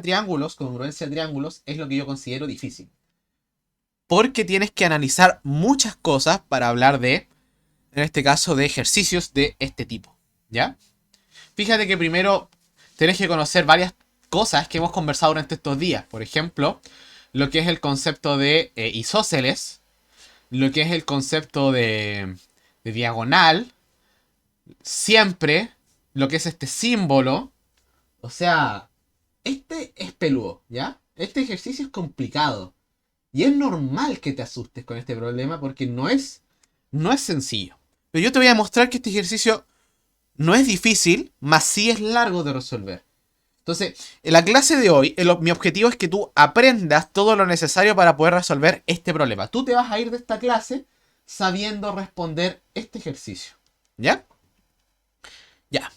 triángulos, congruencia de triángulos, es lo que yo considero difícil. Porque tienes que analizar muchas cosas para hablar de, en este caso, de ejercicios de este tipo. ¿Ya? Fíjate que primero tenés que conocer varias cosas que hemos conversado durante estos días. Por ejemplo, lo que es el concepto de isósceles, lo que es el concepto de diagonal, siempre, lo que es este símbolo. O sea, este es peludo, ¿ya? Este ejercicio es complicado. Y es normal que te asustes con este problema porque no es sencillo. Pero yo te voy a mostrar que este ejercicio no es difícil, mas sí es largo de resolver. Entonces, en la clase de hoy, mi objetivo es que tú aprendas todo lo necesario para poder resolver este problema. Tú te vas a ir de esta clase sabiendo responder este ejercicio. ¿Ya? Ya.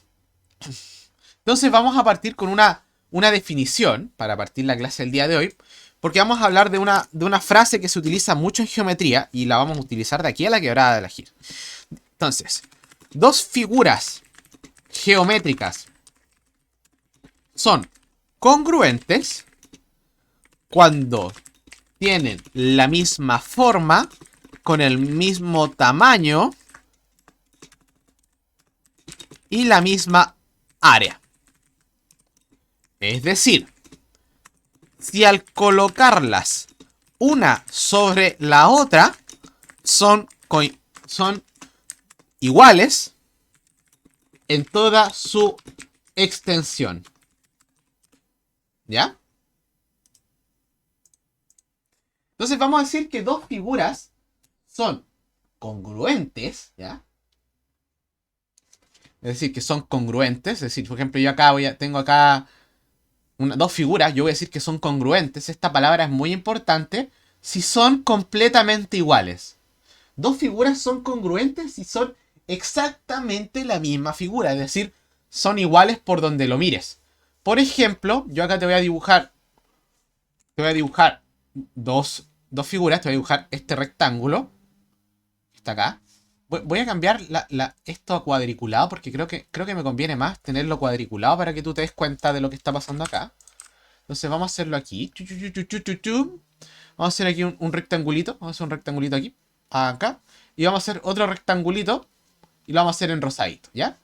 Entonces vamos a partir con una definición para partir la clase del día de hoy. Porque vamos a hablar de una frase que se utiliza mucho en geometría y la vamos a utilizar de aquí a la quebrada de la gira. Entonces, dos figuras geométricas son congruentes cuando tienen la misma forma, con el mismo tamaño y la misma área. Es decir, si al colocarlas una sobre la otra son iguales en toda su extensión. ¿Ya? Entonces vamos a decir que dos figuras son congruentes, ¿ya? Es decir, que son congruentes. Es decir, por ejemplo, yo acá tengo acá dos figuras, yo voy a decir que son congruentes. Esta palabra es muy importante si son completamente iguales. Dos figuras son congruentes si son exactamente la misma figura, es decir, son iguales por donde lo mires. Por ejemplo, yo acá te voy a dibujar dos figuras, te voy a dibujar este rectángulo, que está acá. Voy a cambiar esto a cuadriculado porque creo que me conviene más tenerlo cuadriculado para que tú te des cuenta de lo que está pasando acá. Entonces vamos a hacerlo aquí. Vamos a hacer aquí un rectangulito. Vamos a hacer un rectangulito aquí. Acá. Y vamos a hacer otro rectangulito. Y lo vamos a hacer en rosadito, ¿ya?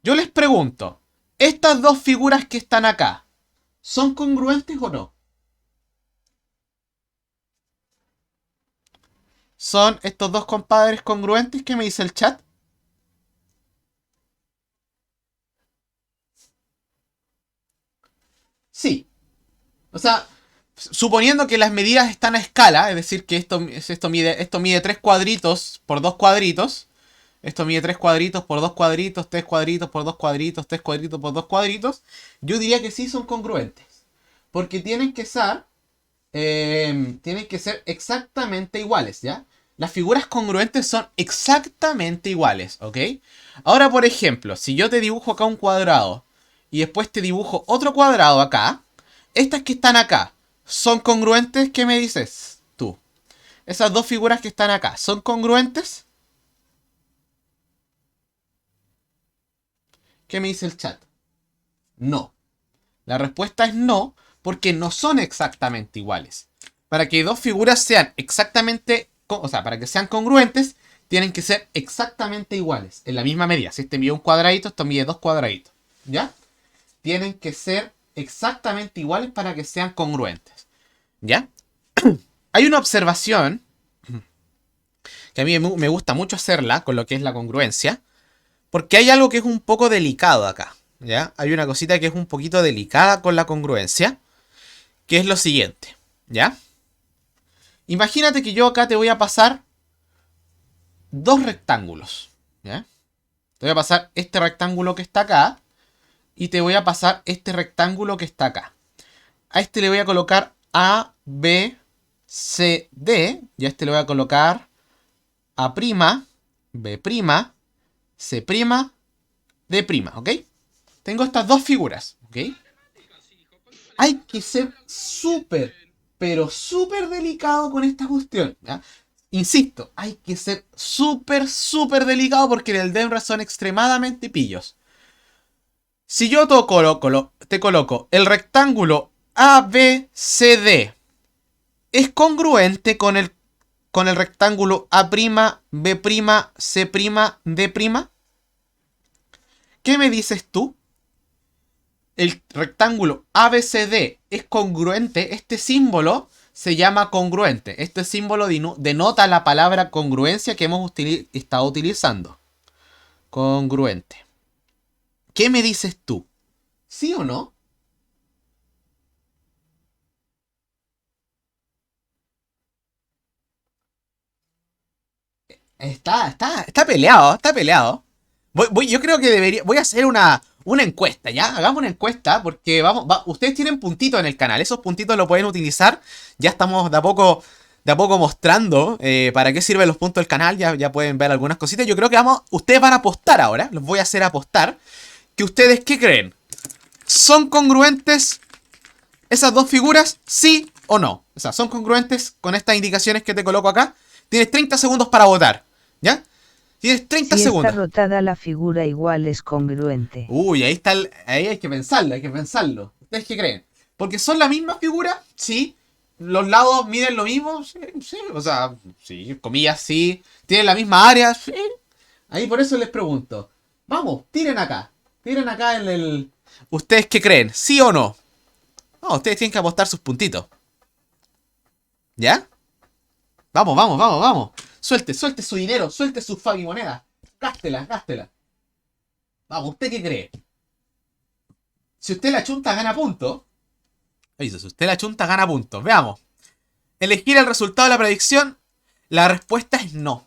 Yo les pregunto. ¿Estas dos figuras que están acá son congruentes o no? ¿Son estos dos compadres congruentes? ¿Qué me dice el chat? Sí. O sea, suponiendo que las medidas están a escala, es decir, que esto mide 3 cuadritos por 2 cuadritos. Esto mide 3 cuadritos por 2 cuadritos, 3 cuadritos por 2 cuadritos, 3 cuadritos por 2 cuadritos. Yo diría que sí son congruentes. Porque tienen que ser exactamente iguales, ¿ya? Las figuras congruentes son exactamente iguales, ¿ok? Ahora, por ejemplo, si yo te dibujo acá un cuadrado y después te dibujo otro cuadrado acá, estas que están acá, ¿son congruentes? ¿Qué me dices tú? Esas dos figuras que están acá, ¿son congruentes? ¿Qué me dice el chat? No. La respuesta es no, porque no son exactamente iguales. Para que dos figuras sean exactamente, o sea, para que sean congruentes, tienen que ser exactamente iguales, en la misma medida. Si este mide un cuadradito, esto mide dos cuadraditos. ¿Ya? Tienen que ser exactamente iguales para que sean congruentes. ¿Ya? Hay una observación que a mí me gusta mucho hacerla con lo que es la congruencia, porque hay algo que es un poco delicado acá. ¿Ya? Hay una cosita que es un poquito delicada con la congruencia, que es lo siguiente. ¿Ya? Imagínate que yo acá te voy a pasar dos rectángulos. ¿Ya? Te voy a pasar este rectángulo que está acá y te voy a pasar este rectángulo que está acá. A este le voy a colocar A, B, C, D. Y a este le voy a colocar A', B', C', D', ¿ok? Tengo estas dos figuras, ¿ok? Hay que ser súper, pero súper delicado con esta cuestión, ¿ya? Insisto, hay que ser súper, súper delicado porque en el Denver son extremadamente pillos. Si yo te coloco el rectángulo ABCD es congruente con el rectángulo A', B', C', D'? ¿Qué me dices tú? El rectángulo ABCD es congruente. Este símbolo se llama congruente. Este símbolo denota la palabra congruencia que hemos estado utilizando. Congruente. ¿Qué me dices tú? ¿Sí o no? Está peleado, está peleado. Yo creo que voy a hacer una encuesta, ¿ya? Hagamos una encuesta porque ustedes tienen puntitos en el canal. Esos puntitos los pueden utilizar. Ya estamos de a poco mostrando para qué sirven los puntos del canal. Ya pueden ver algunas cositas. Yo creo que ustedes van a apostar ahora. Los voy a hacer apostar. ¿Que ustedes qué creen? ¿Son congruentes esas dos figuras? ¿Sí o no? O sea, ¿son congruentes con estas indicaciones que te coloco acá? Tienes 30 segundos para votar. ¿Ya? Tienes 30 segundos. Si está rotada la figura igual es congruente. Uy, ahí hay que pensarlo, hay que pensarlo. ¿Ustedes qué creen? Porque son la misma figura, sí. Los lados miden lo mismo, sí, sí. O sea, sí, comillas, sí. Tienen la misma área, sí. Ahí por eso les pregunto. Vamos, tiren acá. Tiren acá en el... ¿Ustedes qué creen? ¿Sí o no? No, ustedes tienen que apostar sus puntitos. ¿Ya? Vamos, vamos, vamos, vamos. Suelte su dinero, suelte sus fucking monedas. Gástela, gástela. Vamos, ¿usted qué cree? Si usted la chunta, gana puntos. Si usted la chunta, gana puntos. Veamos. Elegir el resultado de la predicción. La respuesta es no.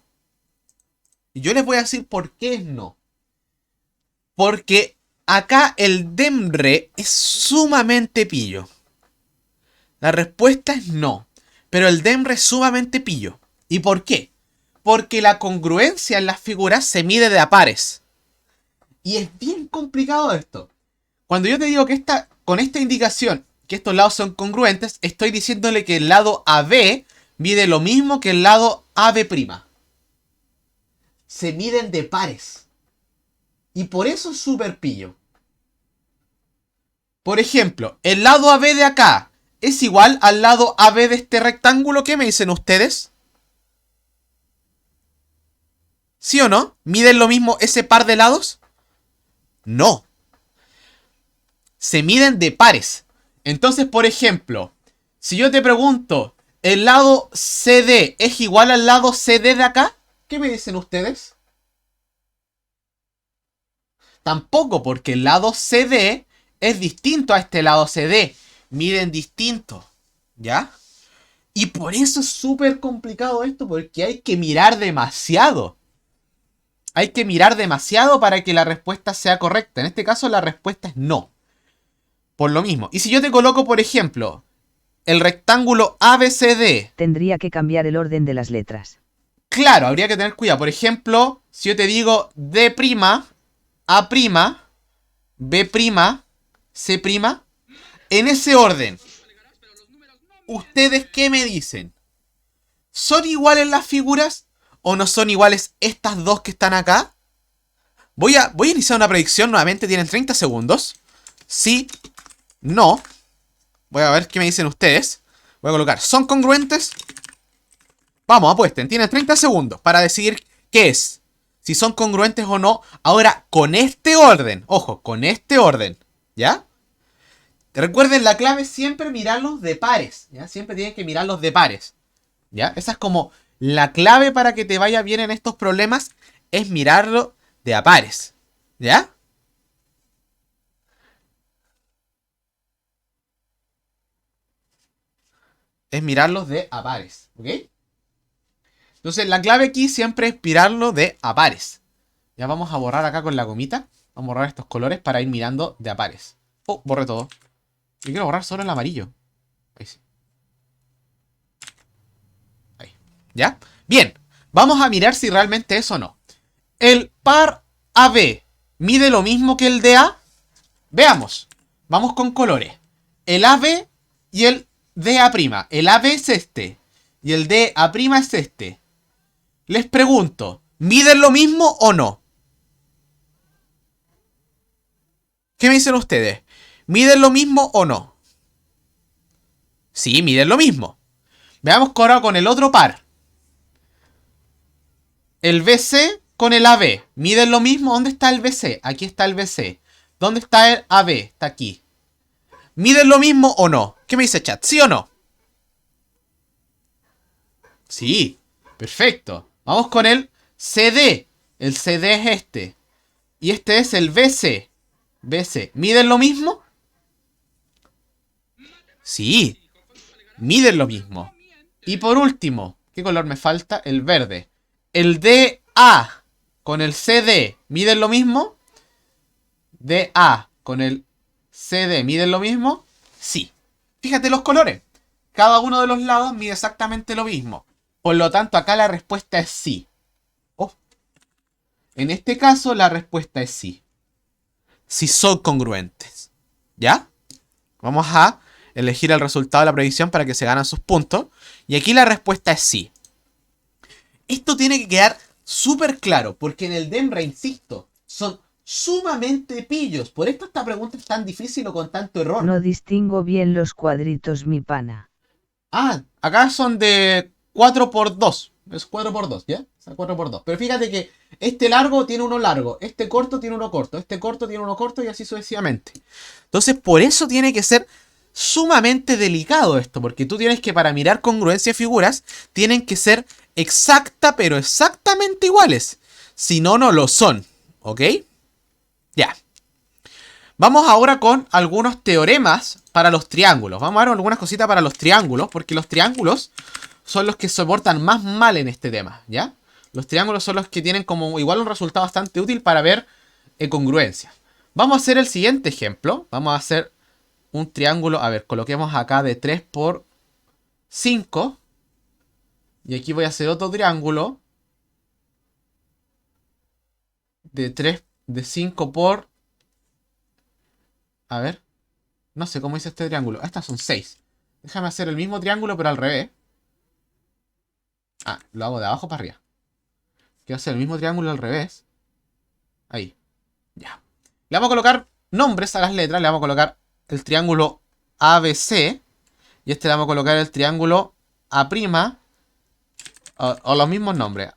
Y yo les voy a decir por qué es no. Porque acá el DEMRE es sumamente pillo. La respuesta es no. Pero el DEMRE es sumamente pillo. ¿Y por qué? Porque la congruencia en las figuras se mide de a pares. Y es bien complicado esto. Cuando yo te digo que con esta indicación, que estos lados son congruentes, estoy diciéndole que el lado AB mide lo mismo que el lado AB'. Se miden de pares. Y por eso es súper pillo. Por ejemplo, el lado AB de acá es igual al lado AB de este rectángulo. ¿Qué me dicen ustedes? ¿Sí o no? ¿Miden lo mismo ese par de lados? No. Se miden de pares. Entonces, por ejemplo, si yo te pregunto, ¿el lado CD es igual al lado CD de acá? ¿Qué me dicen ustedes? Tampoco, porque el lado CD es distinto a este lado CD. Miden distinto. ¿Ya? Y por eso es súper complicado esto, porque hay que mirar demasiado. Hay que mirar demasiado para que la respuesta sea correcta. En este caso, la respuesta es no. Por lo mismo. Y si yo te coloco, por ejemplo, el rectángulo ABCD. Tendría que cambiar el orden de las letras. Claro, habría que tener cuidado. Por ejemplo, si yo te digo D', A', B', C', en ese orden, ¿ustedes qué me dicen? ¿Son iguales las figuras o no son iguales estas dos que están acá? Voy a iniciar una predicción nuevamente. Tienen 30 segundos. Sí, no. Voy a ver qué me dicen ustedes. Voy a colocar, ¿son congruentes? Vamos, apuesten. Tienen 30 segundos para decidir qué es. Si son congruentes o no. Ahora, con este orden. Ojo, con este orden. ¿Ya? Recuerden, la clave es siempre mirarlos de pares. ¿Ya? Siempre tienen que mirarlos de pares. ¿Ya? Esa es como la clave para que te vaya bien en estos problemas. Es mirarlo de a pares. ¿Ya? Es mirarlos de a pares. ¿Ok? Entonces, la clave aquí siempre es mirarlo de a pares. Ya vamos a borrar acá con la gomita. Vamos a borrar estos colores para ir mirando de a pares. Oh, borré todo. Yo quiero borrar solo el amarillo. Ahí sí. Ahí. ¿Ya? Bien. Vamos a mirar si realmente es o no. ¿El par AB mide lo mismo que el DA? Veamos. Vamos con colores. El AB y el DA'. El AB es este. Y el DA' es este. Les pregunto, ¿miden lo mismo o no? ¿Qué me dicen ustedes? ¿Miden lo mismo o no? Sí, miden lo mismo. Veamos ahora con el otro par. El BC con el AB. ¿Miden lo mismo? ¿Dónde está el BC? Aquí está el BC. ¿Dónde está el AB? Está aquí. ¿Miden lo mismo o no? ¿Qué me dice chat? ¿Sí o no? Sí. Perfecto. Vamos con el CD. El CD es este. Y este es el BC. BC. ¿Miden lo mismo? Sí. Miden lo mismo. Y por último, ¿qué color me falta? El verde. El DA con el CD, ¿miden lo mismo? DA con el CD, ¿miden lo mismo? Sí. Fíjate los colores. Cada uno de los lados mide exactamente lo mismo. Por lo tanto, acá la respuesta es sí. Oh. En este caso, la respuesta es sí. Si son congruentes. ¿Ya? Vamos a elegir el resultado de la predicción para que se ganen sus puntos. Y aquí la respuesta es sí. Esto tiene que quedar súper claro, porque en el DEMRA, insisto, son sumamente pillos. Por esto esta pregunta es tan difícil o con tanto error. No distingo bien los cuadritos, mi pana. Ah, acá son de 4×2. Es 4×2, ¿ya? O sea, 4×2. Pero fíjate que este largo tiene uno largo, este corto tiene uno corto, este corto tiene uno corto y así sucesivamente. Entonces, por eso tiene que ser sumamente delicado esto, porque tú tienes que, para mirar congruencia de figuras, tienen que ser exacta, pero exactamente iguales. Si no, no lo son. ¿Ok? Ya. Vamos ahora con algunos teoremas para los triángulos. Vamos a ver algunas cositas para los triángulos, porque los triángulos son los que se portan más mal en este tema, ¿ya? Los triángulos son los que tienen como igual un resultado bastante útil para ver congruencia. Vamos a hacer el siguiente ejemplo. Vamos a hacer un triángulo. A ver, coloquemos acá de 3×5. Y aquí voy a hacer otro triángulo de 5 por... A ver. No sé cómo hice este triángulo. Estas son 6. Déjame hacer el mismo triángulo pero al revés. Ah, lo hago de abajo para arriba. Quiero hacer el mismo triángulo al revés. Ahí. Ya. Le vamos a colocar nombres a las letras. Le vamos a colocar el triángulo ABC. Y este le vamos a colocar el triángulo A'. O los mismos nombres.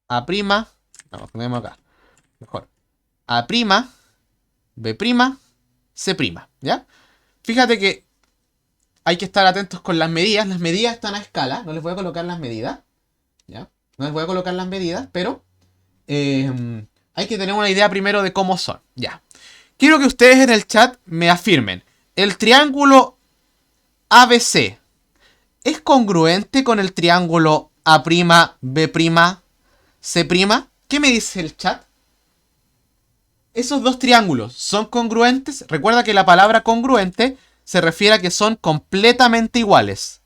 A'. Vamos, ponemos acá. Mejor. A', B', C'. ¿Ya? Fíjate que hay que estar atentos con las medidas. Las medidas están a escala. No les voy a colocar las medidas. ¿Ya? No les voy a colocar las medidas, pero hay que tener una idea primero de cómo son. Ya. Quiero que ustedes en el chat me afirmen. ¿El triángulo ABC es congruente con el triángulo A', B', C'? ¿Qué me dice el chat? ¿Esos dos triángulos son congruentes? Recuerda que la palabra congruente se refiere a que son completamente iguales.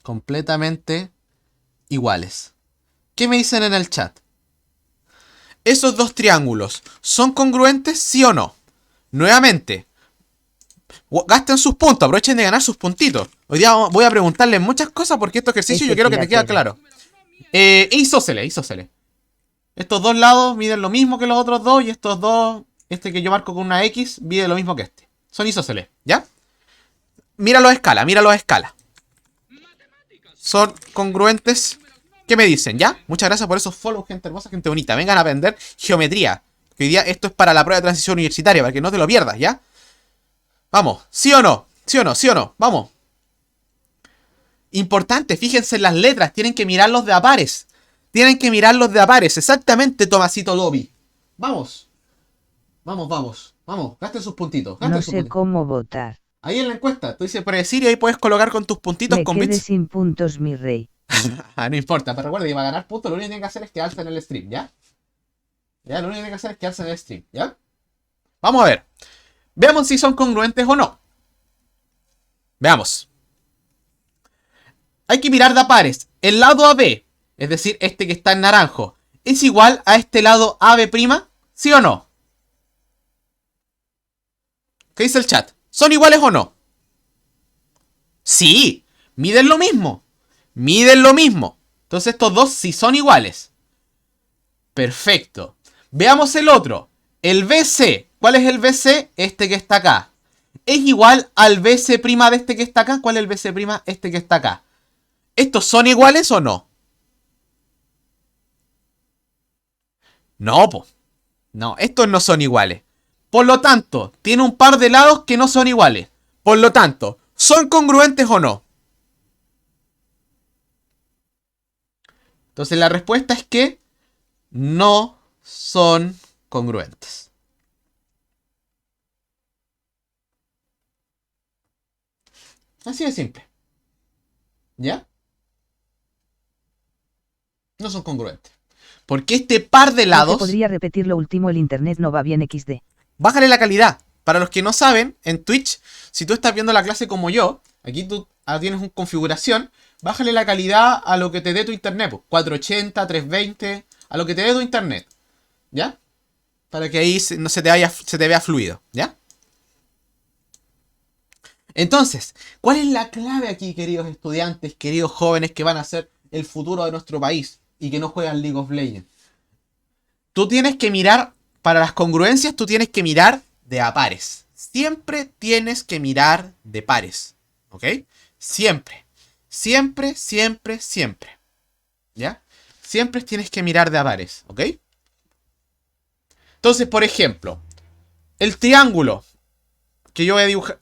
Completamente iguales. ¿Qué me dicen en el chat? ¿Esos dos triángulos son congruentes, sí o no? Nuevamente, gasten sus puntos, aprovechen de ganar sus puntitos. Hoy día voy a preguntarles muchas cosas porque este ejercicio yo quiero que te quede claro. Isósceles. Estos dos lados miden lo mismo que los otros dos y estos dos, este que yo marco con una X, mide lo mismo que este. Son isósceles, ¿ya? Míralo a escala. Son congruentes. ¿Qué me dicen? ¿Ya? Muchas gracias por esos follow, gente hermosa, gente bonita. Vengan a aprender geometría. Que hoy día esto es para la prueba de transición universitaria, para que no te lo pierdas, ¿ya? Vamos, ¿sí o no? ¿Sí o no? ¿Sí o no? Vamos. Importante, fíjense en las letras. Tienen que mirar los de a pares. Exactamente, Tomasito Lobby. Vamos. Vamos. Gasten sus puntitos. No sé cómo votar. Ahí en la encuesta, tú dices predecir y ahí puedes colocar con tus puntitos Me con quedé bits. sin puntos, mi rey. No importa, pero recuerda que para ganar puntos lo único que tienen que hacer es quedarse en el stream, ¿ya? Ya, lo único que tienen que hacer es quedarse en el stream, ¿ya? Vamos a ver. Veamos si son congruentes o no. Veamos. Hay que mirar de a pares. El lado AB, es decir, este que está en naranjo, ¿es igual a este lado AB'? ¿Sí o no? ¿Qué dice el chat? ¿Son iguales o no? Sí, miden lo mismo. Entonces estos dos sí son iguales. Perfecto. Veamos el otro. El BC ¿Cuál es el BC? Este que está acá. ¿Es igual al BC' de este que está acá? ¿Cuál es el BC'? Este que está acá. ¿Estos son iguales o no? No, po. No, estos no son iguales. Por lo tanto, tiene un par de lados que no son iguales. Por lo tanto, ¿son congruentes o no? Entonces la respuesta es que no son congruentes. Así de simple. ¿Ya? No son congruentes. Porque este par de No te lados... podría repetir lo último, el internet no va bien XD. Bájale la calidad. Para los que no saben, en Twitch, si tú estás viendo la clase como yo, aquí tú tienes una configuración, bájale la calidad a lo que te dé tu internet. Pues, 480, 320, a lo que te dé tu internet. ¿Ya? Para que ahí no se te vea fluido. ¿Ya? Entonces, ¿cuál es la clave aquí, queridos estudiantes, queridos jóvenes que van a ser el futuro de nuestro país y que no juegan League of Legends? Tú tienes que mirar, para las congruencias, tú tienes que mirar de a pares. Siempre tienes que mirar de pares. ¿Ok? Siempre. Siempre, siempre, siempre. ¿Ya? Siempre tienes que mirar de a pares. ¿Ok? Entonces, por ejemplo, el triángulo que yo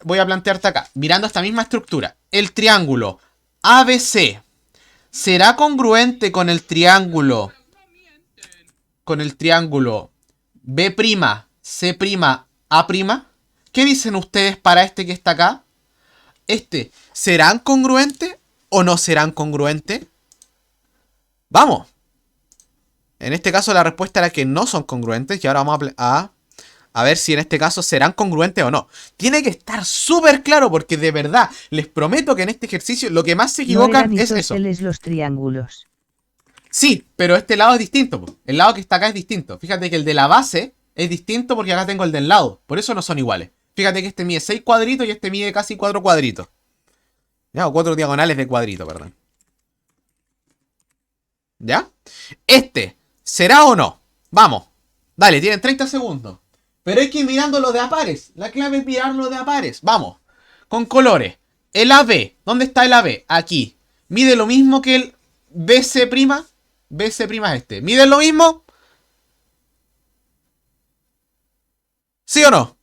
voy a plantearte acá, mirando esta misma estructura. El triángulo ABC será congruente con el triángulo B', C', A'. ¿Qué dicen ustedes para este que está acá? ¿Serán congruentes o no serán congruentes? Vamos. En este caso la respuesta era que no son congruentes. Y ahora vamos a ver si en este caso serán congruentes o no. Tiene que estar súper claro porque de verdad, les prometo que en este ejercicio lo que más se equivocan no es eso. los triángulos. Sí, pero este lado es distinto. El lado que está acá es distinto. Fíjate que el de la base es distinto porque acá tengo el del lado. Por eso no son iguales. Fíjate que este mide 6 cuadritos y este mide casi 4 cuadritos. ¿Ya? O 4 diagonales de cuadrito, perdón. ¿Ya? ¿Será o no? Vamos. Dale, tienen 30 segundos. Pero hay que ir mirándolo de a pares. La clave es mirarlo de a pares. Vamos. Con colores. El AB. ¿Dónde está el AB? Aquí. ¿Mide lo mismo que el BC'? BC' es este. ¿Mide lo mismo? ¿Sí o no?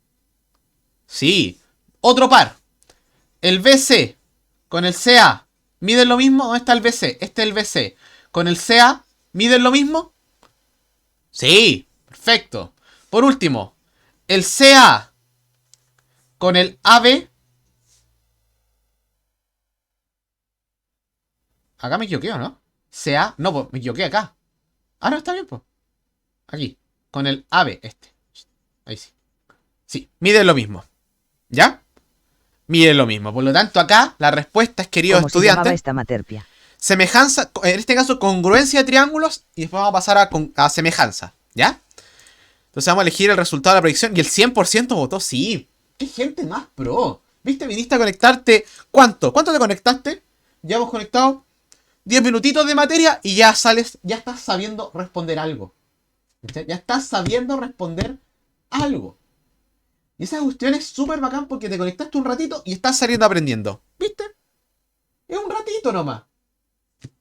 Sí. Otro par. El BC con el CA. ¿Miden lo mismo? ¿Dónde está el BC? Este es el BC. Con el CA. ¿Miden lo mismo? Sí. Perfecto. Por último. El CA con el AB. Acá me equivoqué, ¿o no? CA. No, pues me equivoqué acá. Ah, no, está bien, pues. Aquí. Con el AB este. Ahí sí. Sí, miden lo mismo. ¿Ya? Miden lo mismo. Por lo tanto, acá la respuesta es, queridos estudiantes, esta materpia? Semejanza, en este caso, congruencia de triángulos. Y después vamos a pasar a semejanza. ¿Ya? Entonces vamos a elegir el resultado de la predicción. Y el 100% votó sí. ¡Qué gente más pro! ¿Viste? Viniste a conectarte. ¿Cuánto? ¿Cuánto te conectaste? Ya hemos conectado 10 minutitos de materia y ya sales, ya estás sabiendo responder algo. ¿Viste? Ya estás sabiendo responder algo. Y esa cuestión es súper bacán porque te conectaste un ratito y estás saliendo aprendiendo. ¿Viste? Es un ratito nomás.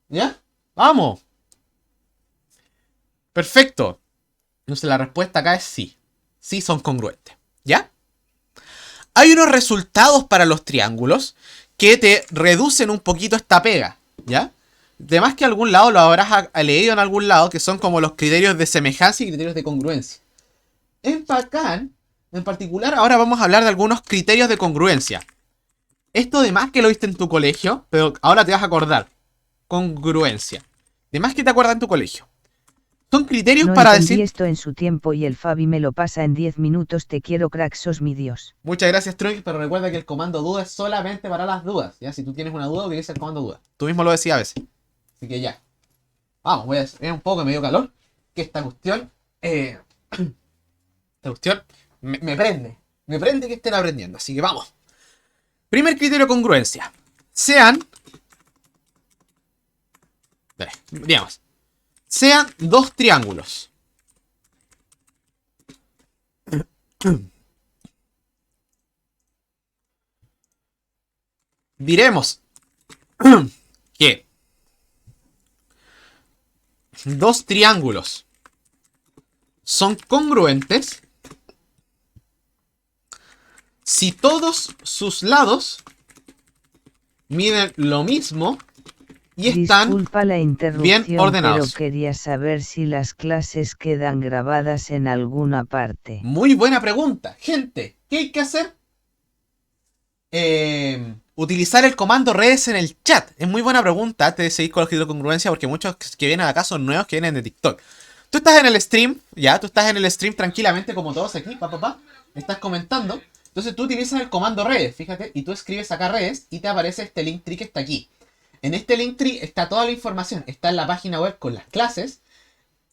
¿Ya? ¡Vamos! Perfecto. Entonces la respuesta acá es sí. Sí son congruentes. ¿Ya? Hay unos resultados para los triángulos que te reducen un poquito esta pega. ¿Ya? Además que algún lado lo habrás leído en algún lado, que son como los criterios de semejanza y criterios de congruencia. En bacán, en particular, ahora vamos a hablar de algunos criterios de congruencia. Esto de más que lo viste en tu colegio, pero ahora te vas a acordar. Congruencia. De más que te acuerdas en tu colegio. Son criterios No para entendí decir... esto en su tiempo y el Fabi me lo pasa en 10 minutos. Te quiero, crack, sos mi Dios. Muchas gracias, Trunk, pero recuerda que el comando duda es solamente para las dudas. ¿Ya? Si tú tienes una duda, utiliza el comando duda. Tú mismo lo decías a veces. Así que ya. Vamos, voy a hacer un poco, me dio calor. Que esta cuestión... esta cuestión me prende. Me prende que estén aprendiendo. Así que vamos. Primer criterio de congruencia. Sean dos triángulos. Diremos que dos triángulos son congruentes si todos sus lados miden lo mismo y están Disculpa la bien interrupción, ordenados. pero quería saber si las clases quedan grabadas en alguna parte. Muy buena pregunta. Gente, ¿qué hay que hacer? Utilizar el comando redes en el chat. Es muy buena pregunta antes de seguir con la congruencia, porque muchos que vienen acá son nuevos que vienen de TikTok. Tú estás en el stream, ya, tú estás en el stream tranquilamente como todos aquí, estás comentando. Entonces tú utilizas el comando redes, fíjate, y tú escribes acá redes y te aparece este Linktree que está aquí. En este Linktree está toda la información, está en la página web con las clases,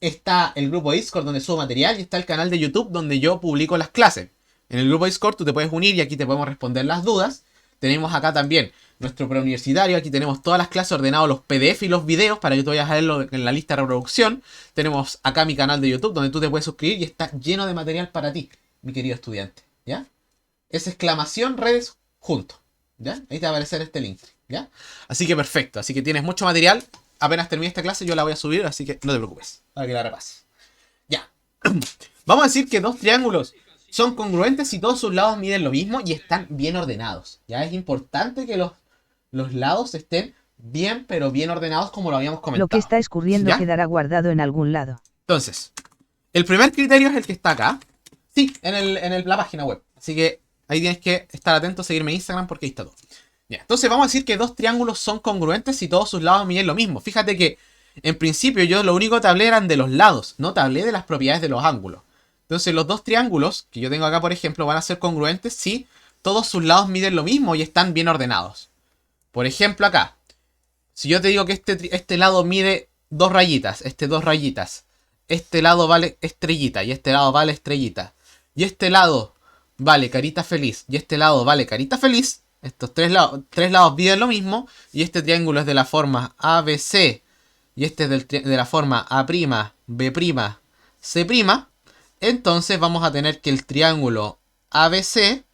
está el grupo Discord donde subo material y está el canal de YouTube donde yo publico las clases. En el grupo Discord tú te puedes unir y aquí te podemos responder las dudas. Tenemos acá también nuestro preuniversitario, aquí tenemos todas las clases ordenadas, los PDF y los videos para que tú vayas a verlo en la lista de reproducción. Tenemos acá mi canal de YouTube donde tú te puedes suscribir y está lleno de material para ti, mi querido estudiante, ¿ya? Es exclamación redes junto, ¿ya? Ahí te va a aparecer este link, ¿ya? Así que perfecto, así que tienes mucho material. Apenas termine esta clase yo la voy a subir, así que no te preocupes, para que la repases. Ya. Vamos a decir que dos triángulos son congruentes si todos sus lados miden lo mismo y están bien ordenados. Ya es importante que los lados estén bien, pero bien ordenados como lo habíamos comentado. Lo que está escurriendo ¿Ya? quedará guardado en algún lado. Entonces, el primer criterio es el que está acá. Sí, la página web. Así que ahí tienes que estar atento, seguirme en Instagram porque ahí está todo. Ya, entonces vamos a decir que dos triángulos son congruentes si todos sus lados miden lo mismo. Fíjate que en principio yo lo único que te hablé eran de los lados, no te hablé de las propiedades de los ángulos. Entonces los dos triángulos que yo tengo acá, por ejemplo, van a ser congruentes si todos sus lados miden lo mismo y están bien ordenados. Por ejemplo acá, si yo te digo que este lado mide dos rayitas, dos rayitas, este lado vale estrellita y este lado vale estrellita, y este lado vale carita feliz y este lado vale carita feliz, estos tres lados miden lo mismo y este triángulo es de la forma ABC y este es de la forma A', B', C', entonces vamos a tener que el triángulo ABC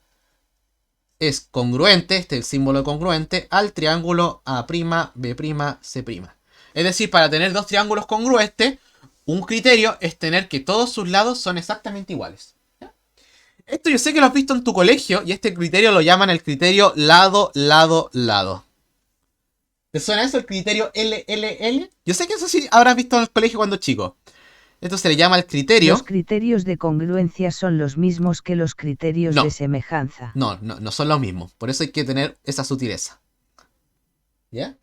es congruente, este es el símbolo congruente, al triángulo A', B', C'. Es decir, para tener dos triángulos congruentes, un criterio es tener que todos sus lados son exactamente iguales. ¿Ya? Esto yo sé que lo has visto en tu colegio y este criterio lo llaman el criterio lado, lado, lado. ¿Te suena eso, el criterio LLL? Yo sé que eso sí habrás visto en el colegio cuando chico. Esto se le llama el criterio. Los criterios de congruencia son los mismos que los criterios de semejanza. No son los mismos. Por eso hay que tener esa sutileza. ¿Ya?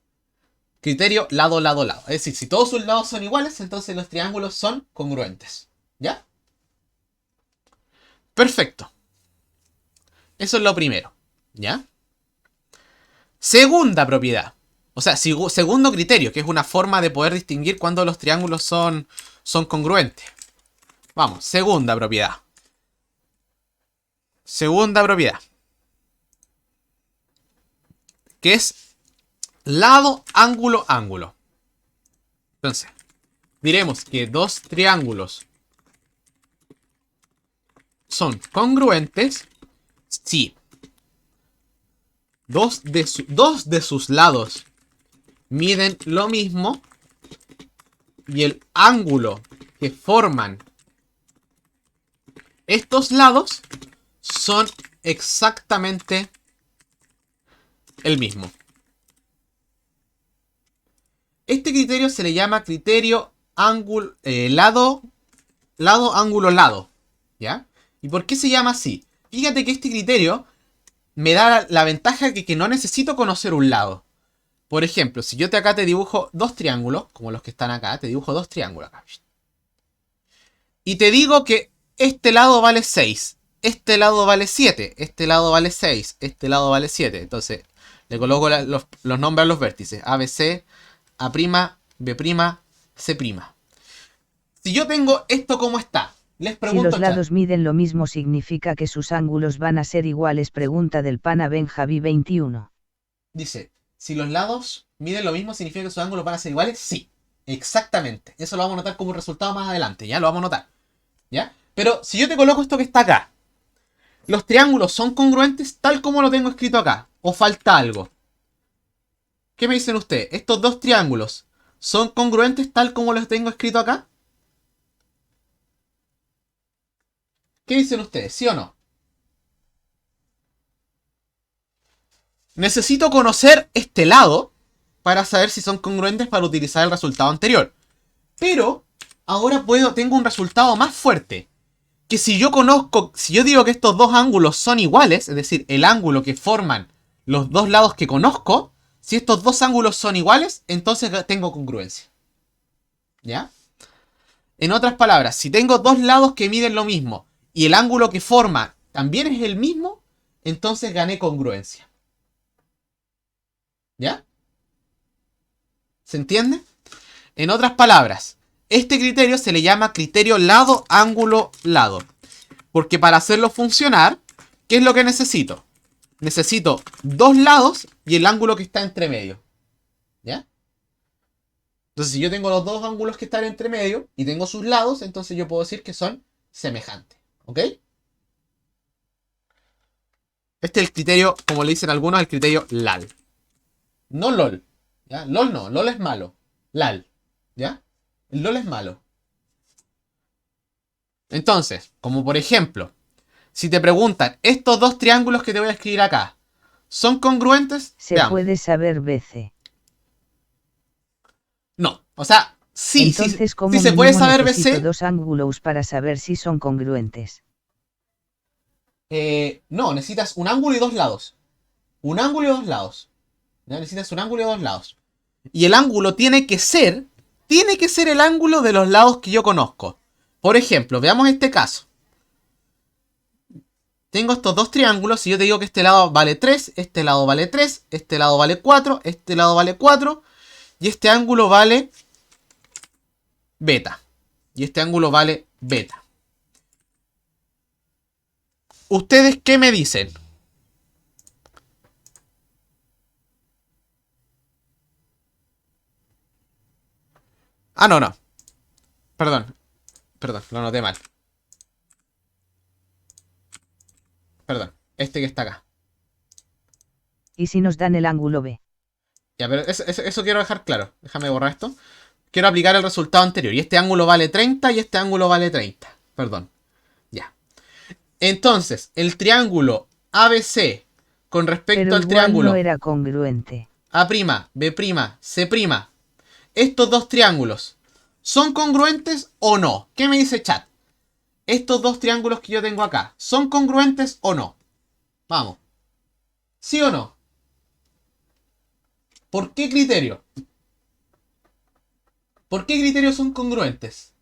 Criterio lado, lado, lado. Es decir, si todos sus lados son iguales, entonces los triángulos son congruentes. ¿Ya? Perfecto. Eso es lo primero. ¿Ya? Segunda propiedad. O sea, segundo criterio, que es una forma de poder distinguir cuando los triángulos son congruentes. Vamos, segunda propiedad. Segunda propiedad. Que es lado, ángulo, ángulo. Entonces, diremos que dos triángulos son congruentes si dos de sus lados miden lo mismo y el ángulo que forman estos lados son exactamente el mismo. Este criterio se le llama criterio lado, ángulo, lado. ¿Ya? ¿Y por qué se llama así? Fíjate que este criterio me da la ventaja de que no necesito conocer un lado. Por ejemplo, si yo acá te dibujo dos triángulos, como los que están acá, te dibujo dos triángulos acá. Y te digo que este lado vale 6, este lado vale 7, este lado vale 6, este lado vale 7. Entonces, le coloco los nombres a los vértices. ABC, A', B', C'. Si yo tengo esto como está, les pregunto... Si los lados miden lo mismo significa que sus ángulos van a ser iguales, pregunta del pana Benjavi 21. Dice, si los lados miden lo mismo significa que sus ángulos van a ser iguales. Sí, exactamente. Eso lo vamos a notar como resultado más adelante, ¿ya? Lo vamos a notar, ¿ya? Pero si yo te coloco esto que está acá, ¿Los triángulos son congruentes tal como lo tengo escrito acá? ¿O falta algo? ¿Qué me dicen ustedes? ¿Estos dos triángulos son congruentes tal como los tengo escrito acá? ¿Qué dicen ustedes? ¿Sí o no? Necesito conocer este lado para saber si son congruentes para utilizar el resultado anterior. Pero ahora tengo un resultado más fuerte. Que si yo digo que estos dos ángulos son iguales, es decir, el ángulo que forman los dos lados que conozco, si estos dos ángulos son iguales, entonces tengo congruencia. ¿Ya? En otras palabras, si tengo dos lados que miden lo mismo y el ángulo que forma también es el mismo, entonces gané congruencia. ¿Ya? ¿Se entiende? En otras palabras, este criterio se le llama criterio lado, ángulo, lado. Porque para hacerlo funcionar, ¿qué es lo que necesito? Necesito dos lados y el ángulo que está entre medio. ¿Ya? Entonces, si yo tengo los dos ángulos que están entre medio y tengo sus lados, entonces yo puedo decir que son semejantes. ¿Ok? Este es el criterio, como le dicen algunos, el criterio LAL. No LOL. ¿Ya? LOL no, LOL es malo. LAL. ¿Ya? El LOL es malo. Entonces, como por ejemplo, si te preguntan, estos dos triángulos que te voy a escribir acá, ¿son congruentes? Se Veamos. puede saber BC. No, o sea, sí, Entonces, ¿cómo sí se puede mínimo saber necesito BC. dos ángulos para saber si son congruentes? No, necesitas un ángulo y dos lados. Un ángulo y dos lados. ¿Ya? Necesitas un ángulo y dos lados. Y el ángulo tiene que ser el ángulo de los lados que yo conozco. Por ejemplo, veamos este caso. Tengo estos dos triángulos y yo te digo que este lado vale 3, este lado vale 3, este lado vale 4, este lado vale 4 y este ángulo vale beta. Y este ángulo vale beta. ¿Ustedes qué me dicen? Ah, no. Perdón, lo anoté mal. Perdón, este que está acá. ¿Y si nos dan el ángulo B? Ya, pero eso quiero dejar claro. Déjame borrar esto. Quiero aplicar el resultado anterior. Y este ángulo vale 30 y este ángulo vale 30. Perdón. Ya. Entonces, el triángulo ABC con respecto Pero al igual no triángulo era congruente. A', B', C'. Estos dos triángulos, ¿son congruentes o no? ¿Qué me dice chat? Estos dos triángulos que yo tengo acá, ¿son congruentes o no? Vamos. ¿Sí o no? ¿Por qué criterio? ¿Por qué criterios son congruentes?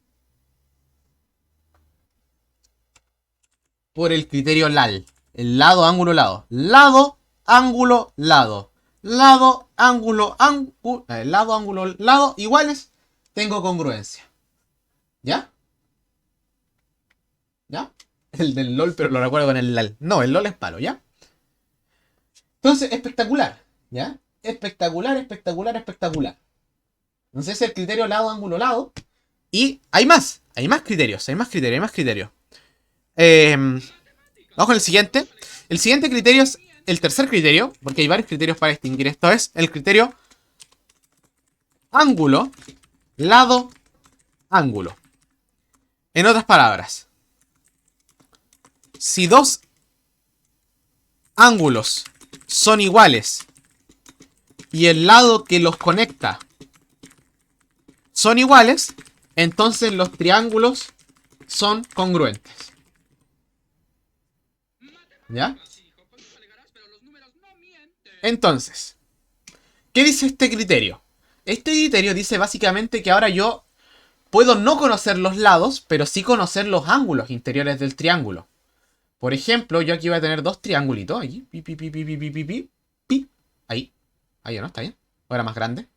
Por el criterio LAL. El lado, ángulo, lado. Lado, ángulo, lado. Lado, ángulo, lado, ángulo, lado iguales. Tengo congruencia. ¿Ya? ¿Ya? El del LOL, pero lo recuerdo con el LAL. No, el LOL es malo, ¿ya? Entonces, espectacular. ¿Ya? Espectacular. Entonces es el criterio lado, ángulo, lado. Y hay más criterios. Vamos con el siguiente. El siguiente criterio es el tercer criterio, porque hay varios criterios para distinguir esto. Es el criterio ángulo, lado, ángulo. En otras palabras, si dos ángulos son iguales y el lado que los conecta son iguales, entonces los triángulos son congruentes. ¿Ya? Entonces, ¿qué dice este criterio? Este criterio dice básicamente que ahora yo puedo no conocer los lados, pero sí conocer los ángulos interiores del triángulo. Por ejemplo, yo aquí voy a tener dos triangulitos. Aquí. Ahí. Ahí no, está bien. ¿O era más grande?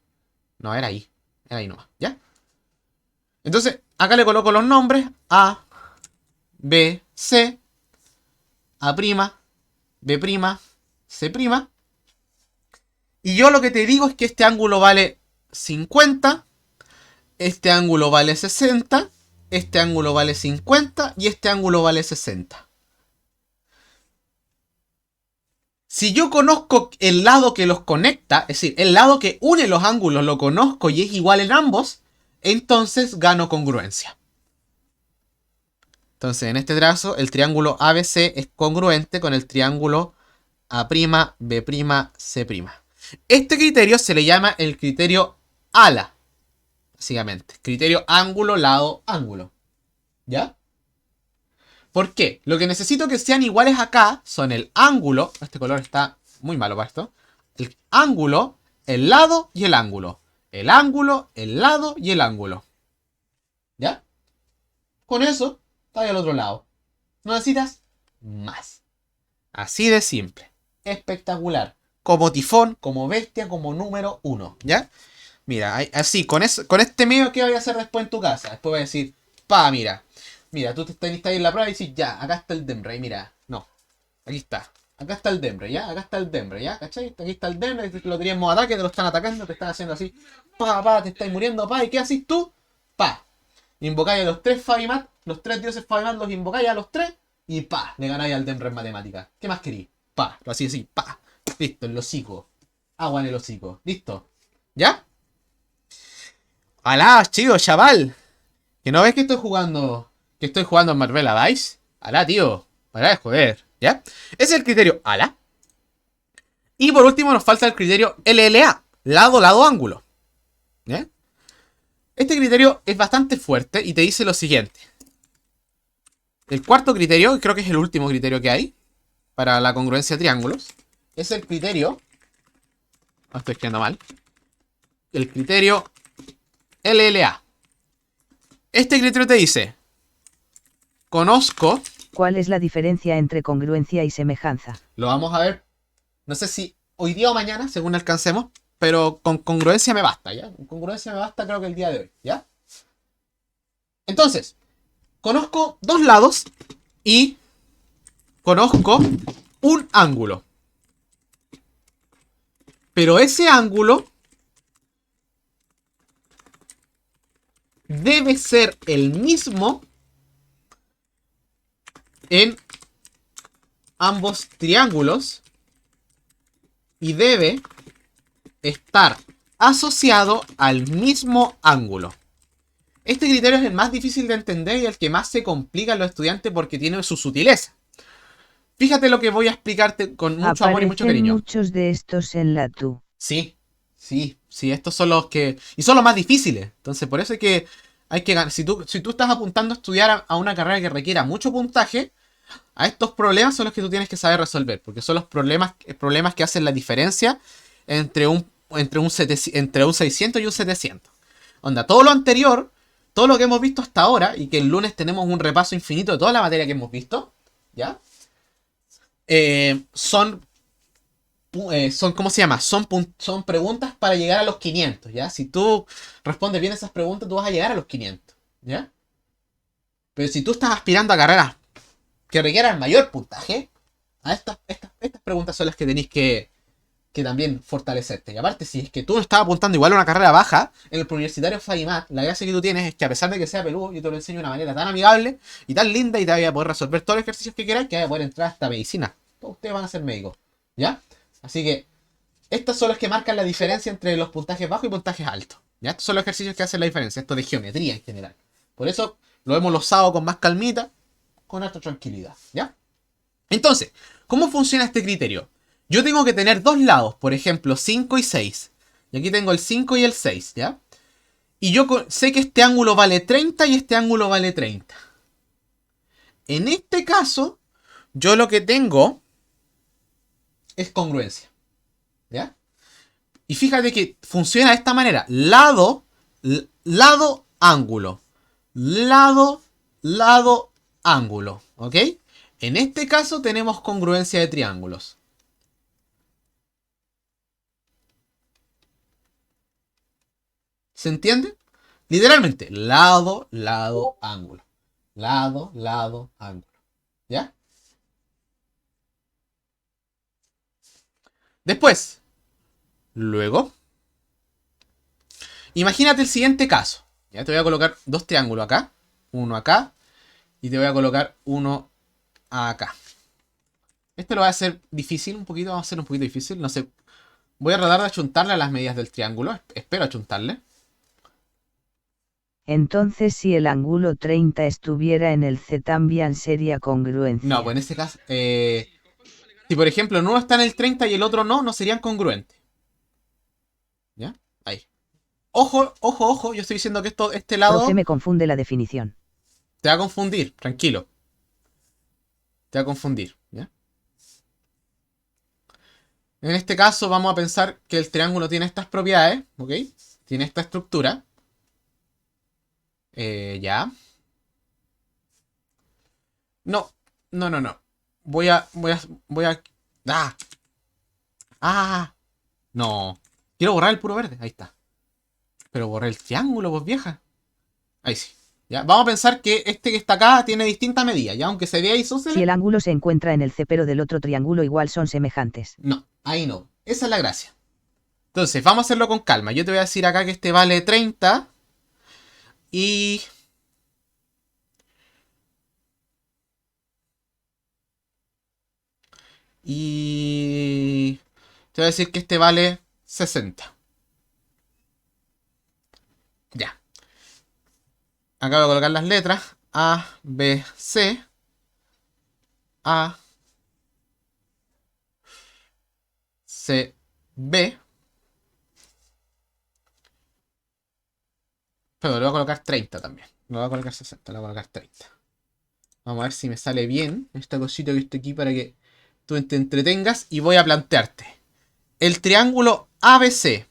No, era ahí. Era ahí nomás. ¿Ya? Entonces, acá le coloco los nombres. A, B, C. A', B', C'. Y yo lo que te digo es que este ángulo vale 50. Este ángulo vale 60. Este ángulo vale 50. Y este ángulo vale 60. Si yo conozco el lado que los conecta, es decir, el lado que une los ángulos lo conozco y es igual en ambos, entonces gano congruencia. Entonces, en este caso, el triángulo ABC es congruente con el triángulo A', B', C'. Este criterio se le llama el criterio ALA, básicamente. Criterio ángulo, lado, ángulo. ¿Ya? ¿Por qué? Lo que necesito que sean iguales acá son el ángulo. Este color está muy malo para esto. El ángulo, el lado y el ángulo. El ángulo, el lado y el ángulo. ¿Ya? Con eso, está ahí al otro lado. No necesitas más. Así de simple. Espectacular. Como tifón, como bestia, como número 1. ¿Ya? Mira, así, con este medio, ¿qué voy a hacer después en tu casa? Después voy a decir, mira. Mira, tú estás ahí en la prueba y dices, ya, acá está el Dembra. Y mira, no. Aquí está. Acá está el Dembra, ¿ya? Acá está el Dembra, ¿ya? ¿Cachai? Aquí está el Dembra, lo tenías en modo ataque, te lo están atacando, te están haciendo así. Te estáis muriendo, ¿y qué haces tú? Invocáis a los 3 Fabimat, los 3 dioses Fabimat los invocáis a los 3 y le ganáis al Dembra en matemáticas. ¿Qué más queréis? Lo hacéis así, Listo, el hocico. Agua en el hocico. ¿Listo? ¿Ya? Alá, chido, chaval. ¿Que no ves que estoy jugando? Que estoy jugando en Marvel Dice. Alá, tío. Para de joder. ¿Ya? Ese es el criterio ALA. Y por último nos falta el criterio LLA. Lado, lado, ángulo. ¿Ya? Este criterio es bastante fuerte y te dice lo siguiente. El cuarto criterio, creo que es el último criterio que hay para la congruencia de triángulos, es el criterio... No estoy escribiendo mal. El criterio LLA. Este criterio te dice... Conozco... ¿Cuál es la diferencia entre congruencia y semejanza? Lo vamos a ver. No sé si hoy día o mañana, según alcancemos. Pero con congruencia me basta, ¿ya? Con congruencia me basta creo que el día de hoy, ¿ya? Entonces, conozco dos lados y conozco un ángulo. Pero ese ángulo debe ser el mismo en ambos triángulos y debe estar asociado al mismo ángulo. Este criterio es el más difícil de entender y el que más se complica a los estudiantes porque tiene su sutileza. Fíjate lo que voy a explicarte con mucho amor y mucho cariño. Muchos de estos en la TU. Sí, estos son los que... Y son los más difíciles. Entonces, por eso hay que ganar. Si tú estás apuntando a estudiar a una carrera que requiera mucho puntaje, a estos problemas son los que tú tienes que saber resolver. Porque son los problemas que hacen la diferencia entre un 600 y un 700. Onda, todo lo anterior, todo lo que hemos visto hasta ahora, y que el lunes tenemos un repaso infinito de toda la materia que hemos visto, ¿ya? Son ¿cómo se llama? Son preguntas para llegar a los 500, ¿ya? Si tú respondes bien esas preguntas, tú vas a llegar a los 500, ¿ya? Pero si tú estás aspirando a carreras que requieran mayor puntaje, a estas preguntas son las que tenéis que también fortalecerte. Y aparte, si es que tú estás apuntando igual a una carrera baja, en el preuniversitario FAIMAT, la gracia que tú tienes es que a pesar de que sea peludo, yo te lo enseño de una manera tan amigable y tan linda y te voy a poder resolver todos los ejercicios que quieras, que vas a poder entrar hasta medicina. Todos ustedes van a ser médicos, ¿ya? Así que estas son las que marcan la diferencia entre los puntajes bajos y puntajes altos, ¿ya? Estos son los ejercicios que hacen la diferencia, esto de geometría en general. Por eso lo hemos losado con más calmita, con alta tranquilidad, ¿ya? Entonces, ¿cómo funciona este criterio? Yo tengo que tener dos lados, por ejemplo, 5 y 6. Y aquí tengo el 5 y el 6, ¿ya? Y yo sé que este ángulo vale 30 y este ángulo vale 30. En este caso, yo lo que tengo es congruencia, ¿ya? Y fíjate que funciona de esta manera. Lado, ángulo. Lado, ángulo, ¿ok? En este caso tenemos congruencia de triángulos. ¿Se entiende? Literalmente, lado, ángulo. Lado, ángulo. ¿Ya? Después, luego, imagínate el siguiente caso. Ya te voy a colocar dos triángulos acá, uno acá, y te voy a colocar uno acá. Este lo voy a hacer difícil un poquito, vamos a hacer un poquito difícil, no sé. Voy a tratar de achuntarle a las medidas del triángulo, espero achuntarle. Entonces si el ángulo 30 estuviera en el C también sería congruencia. No, pues en este caso, si por ejemplo uno está en el 30 y el otro no, no serían congruentes. ¿Ya? Ahí. Ojo, ojo, ojo, yo estoy diciendo que este lado Profe, me confunde la definición. te va a confundir, tranquilo. Te va a confundir, ¿ya? En este caso vamos a pensar que el triángulo tiene estas propiedades, ¿ok? Tiene esta estructura. Ya. No, no, no, no. Voy a... ¡Ah! ¡Ah! No. Quiero borrar el puro verde, ahí está. Pero borré el triángulo, pues vieja. Ahí sí. ¿Ya? Vamos a pensar que este que está acá tiene distinta medida, ¿ya? Aunque se vea isósceles. Si el ángulo se encuentra en el C pero del otro triángulo igual son semejantes. No, ahí no. Esa es la gracia. Entonces, vamos a hacerlo con calma. Yo te voy a decir acá que este vale 30. Y... te voy a decir que este vale 60. Ya. Acá voy a colocar las letras. A, B, C. A, C, B. Pero le voy a colocar 30 también. No voy a colocar 60, le voy a colocar 30. Vamos a ver si me sale bien esta cosita que está aquí para que tú te entretengas. Y voy a plantearte. El triángulo ABC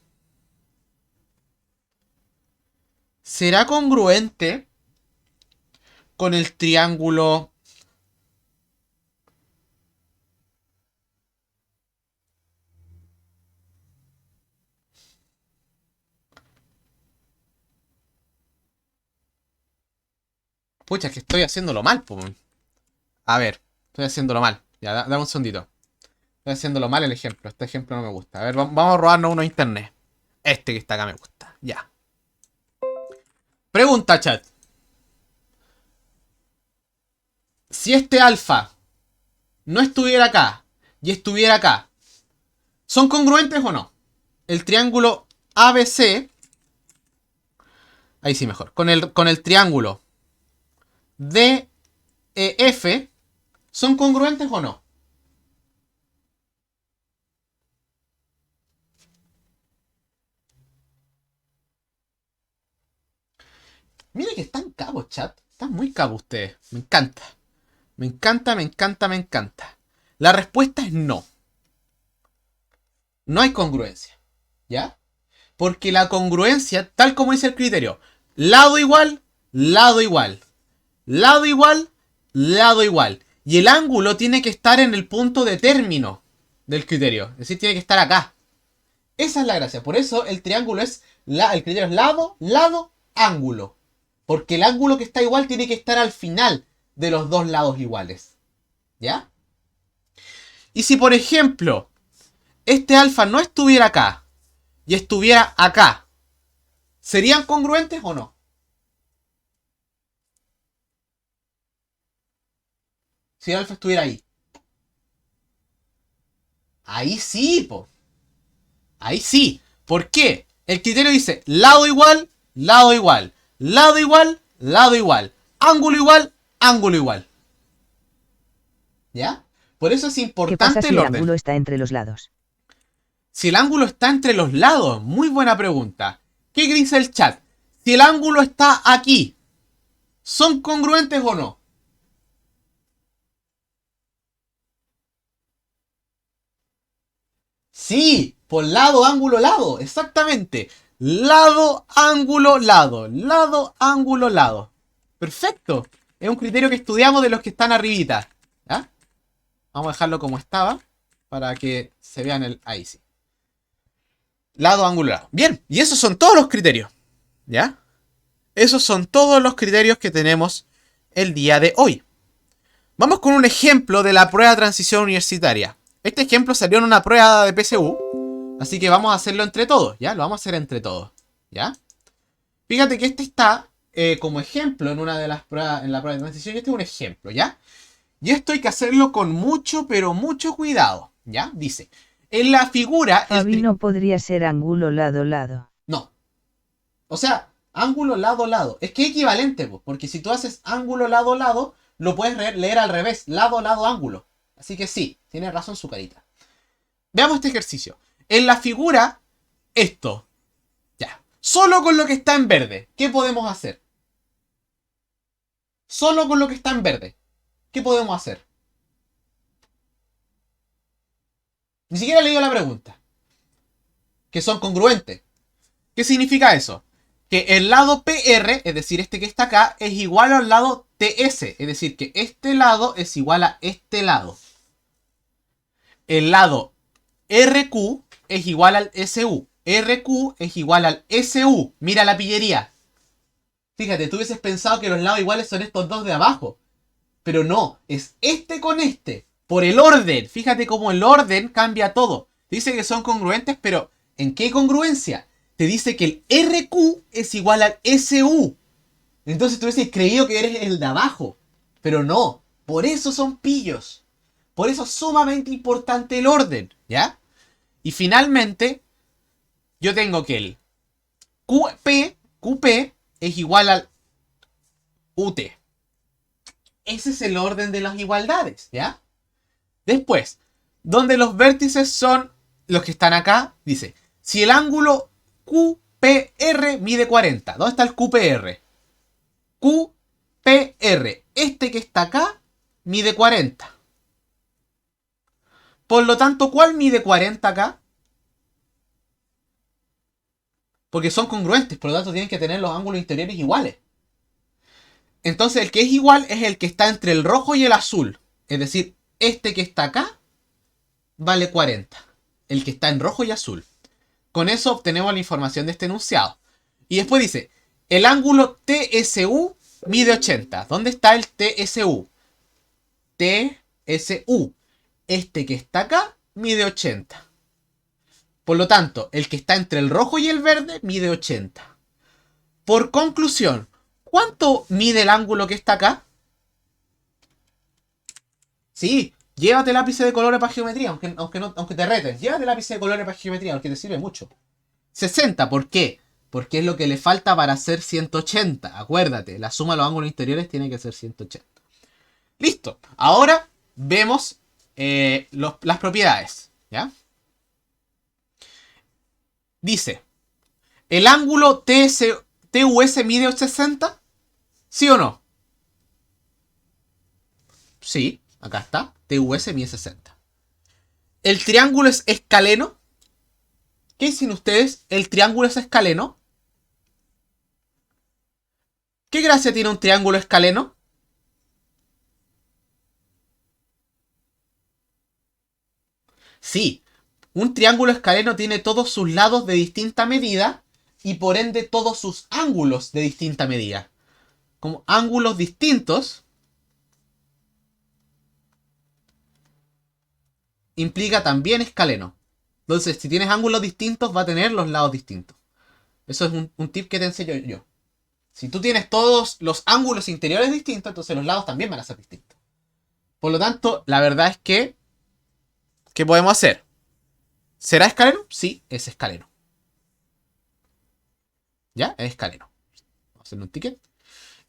será congruente con el triángulo... Pucha, es que estoy haciéndolo mal, po. A ver, estoy haciéndolo mal. Ya, dame un segundito. Estoy haciéndolo mal el ejemplo. Este ejemplo no me gusta. A ver, vamos a robarnos uno de internet. Este que está acá me gusta. Ya. Pregunta, chat. Si este alfa no estuviera acá y estuviera acá, ¿son congruentes o no? El triángulo ABC. Ahí sí mejor. Con el triángulo DEF. ¿Son congruentes o no? Mira que están cabos, chat. Están muy cabos ustedes. Me encanta. Me encanta, me encanta, me encanta. La respuesta es no. No hay congruencia. ¿Ya? Porque la congruencia, tal como dice el criterio, lado igual, lado igual. Lado igual, lado igual. Y el ángulo tiene que estar en el punto de término del criterio. Es decir, tiene que estar acá. Esa es la gracia. Por eso el triángulo es... el criterio es lado, lado, ángulo. Porque el ángulo que está igual tiene que estar al final de los dos lados iguales. ¿Ya? Y si, por ejemplo, este alfa no estuviera acá y estuviera acá, ¿serían congruentes o no? Si el alfa estuviera ahí. Ahí sí, po. Ahí sí. ¿Por qué? El criterio dice lado igual, lado igual. Lado igual, lado igual. Ángulo igual, ángulo igual. ¿Ya? Por eso es ¿Qué importante pasa si el el orden. ángulo está entre los lados? Si el ángulo está entre los lados, muy buena pregunta. ¿Qué dice el chat? Si el ángulo está aquí, ¿son congruentes o no? Sí, por lado, ángulo, lado, exactamente. Lado, ángulo, lado. Lado, ángulo, lado. Perfecto. Es un criterio que estudiamos de los que están arribita. ¿Ya? Vamos a dejarlo como estaba para que se vean el... Ahí sí. Lado, ángulo, lado. Bien, y esos son todos los criterios. ¿Ya? Esos son todos los criterios que tenemos el día de hoy. Vamos con un ejemplo de la prueba de transición universitaria. Este ejemplo salió en una prueba de PSU. Así que vamos a hacerlo entre todos, ¿ya? Lo vamos a hacer entre todos, ¿ya? Fíjate que este está como ejemplo en una de las pruebas, en la prueba de transición. Y este es un ejemplo, ¿ya? Y esto hay que hacerlo con mucho, pero mucho cuidado. ¿Ya? Dice, en la figura... Fabi no podría ser ángulo lado-lado. No. O sea, ángulo lado-lado. Es que es equivalente, pues, porque si tú haces ángulo lado-lado, lo puedes leer al revés. Lado-lado ángulo. Así que sí, tiene razón su carita. Veamos este ejercicio. En la figura, esto. Ya. Solo con lo que está en verde. ¿Qué podemos hacer? Solo con lo que está en verde. ¿Qué podemos hacer? Ni siquiera he leído la pregunta. Que son congruentes. ¿Qué significa eso? Que el lado PR, es decir, este que está acá, es igual al lado TS. Es decir, que este lado es igual a este lado. El lado RQ es igual al SU. RQ es igual al SU. Mira la pillería. Fíjate, tú hubieses pensado que los lados iguales son estos dos de abajo. Pero no, es este con este. Por el orden. Fíjate cómo el orden cambia todo. Dice que son congruentes, pero ¿en qué congruencia? Te dice que el RQ es igual al SU. Entonces tú hubieses creído que eres el de abajo. Pero no. Por eso son pillos. Por eso es sumamente importante el orden. ¿Ya? Y finalmente, yo tengo que el QP es igual al UT. Ese es el orden de las igualdades, ¿ya? Después, donde los vértices son los que están acá, dice, si el ángulo QPR mide 40, ¿dónde está el QPR? QPR, este que está acá, mide 40. Por lo tanto, ¿cuál mide 40 acá? Porque son congruentes, por lo tanto tienen que tener los ángulos interiores iguales. Entonces el que es igual es el que está entre el rojo y el azul. Es decir, este que está acá vale 40. El que está en rojo y azul. Con eso obtenemos la información de este enunciado. Y después dice, el ángulo TSU mide 80. ¿Dónde está el TSU? TSU. Este que está acá mide 80. Por lo tanto, el que está entre el rojo y el verde mide 80. Por conclusión, ¿cuánto mide el ángulo que está acá? Sí, llévate lápices de colores para geometría, aunque te reten. Llévate lápices de colores para geometría, porque te sirve mucho. 60, ¿por qué? Porque es lo que le falta para hacer 180. Acuérdate, la suma de los ángulos interiores tiene que ser 180. Listo. Ahora vemos las propiedades. ¿Ya? Dice, ¿el ángulo TUS mide 60? ¿Sí o no? Sí, acá está. TUS mide 60. ¿El triángulo es escaleno? ¿Qué dicen ustedes? ¿El triángulo es escaleno? ¿Qué gracia tiene un triángulo escaleno? Sí, un triángulo escaleno tiene todos sus lados de distinta medida y por ende todos sus ángulos de distinta medida. Como ángulos distintos implica también escaleno. Entonces, si tienes ángulos distintos, va a tener los lados distintos. Eso es un tip que te enseño yo. Si tú tienes todos los ángulos interiores distintos, entonces los lados también van a ser distintos. Por lo tanto, la verdad es que... ¿qué podemos hacer? ¿Será escaleno? Sí, es escaleno. ¿Ya? Es escaleno. Vamos a hacerle un ticket.